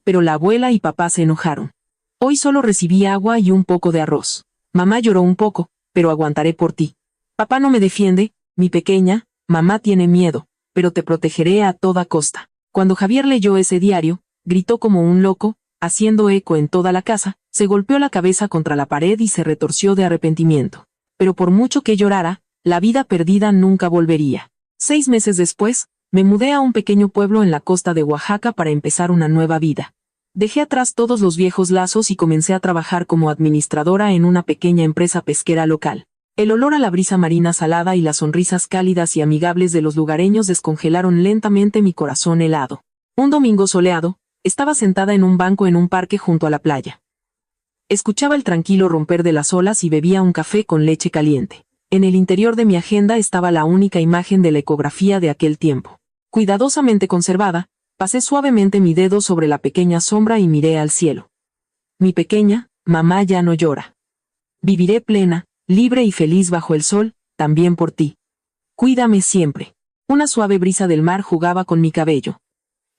Pero la abuela y papá se enojaron. Hoy solo recibí agua y un poco de arroz. Mamá lloró un poco, pero aguantaré por ti. Papá no me defiende, mi pequeña, mamá tiene miedo, pero te protegeré a toda costa. Cuando Javier leyó ese diario, gritó como un loco, haciendo eco en toda la casa, se golpeó la cabeza contra la pared y se retorció de arrepentimiento. Pero por mucho que llorara, la vida perdida nunca volvería. 6 meses después, me mudé a un pequeño pueblo en la costa de Oaxaca para empezar una nueva vida. Dejé atrás todos los viejos lazos y comencé a trabajar como administradora en una pequeña empresa pesquera local. El olor a la brisa marina salada y las sonrisas cálidas y amigables de los lugareños descongelaron lentamente mi corazón helado. Un domingo soleado, estaba sentada en un banco en un parque junto a la playa. Escuchaba el tranquilo romper de las olas y bebía un café con leche caliente. En el interior de mi agenda estaba la única imagen de la ecografía de aquel tiempo. Cuidadosamente conservada, pasé suavemente mi dedo sobre la pequeña sombra y miré al cielo. Mi pequeña, mamá ya no llora. Viviré plena, libre y feliz bajo el sol, también por ti. Cuídame siempre. Una suave brisa del mar jugaba con mi cabello.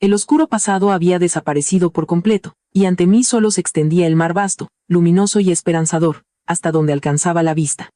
El oscuro pasado había desaparecido por completo, y ante mí solo se extendía el mar vasto, luminoso y esperanzador, hasta donde alcanzaba la vista.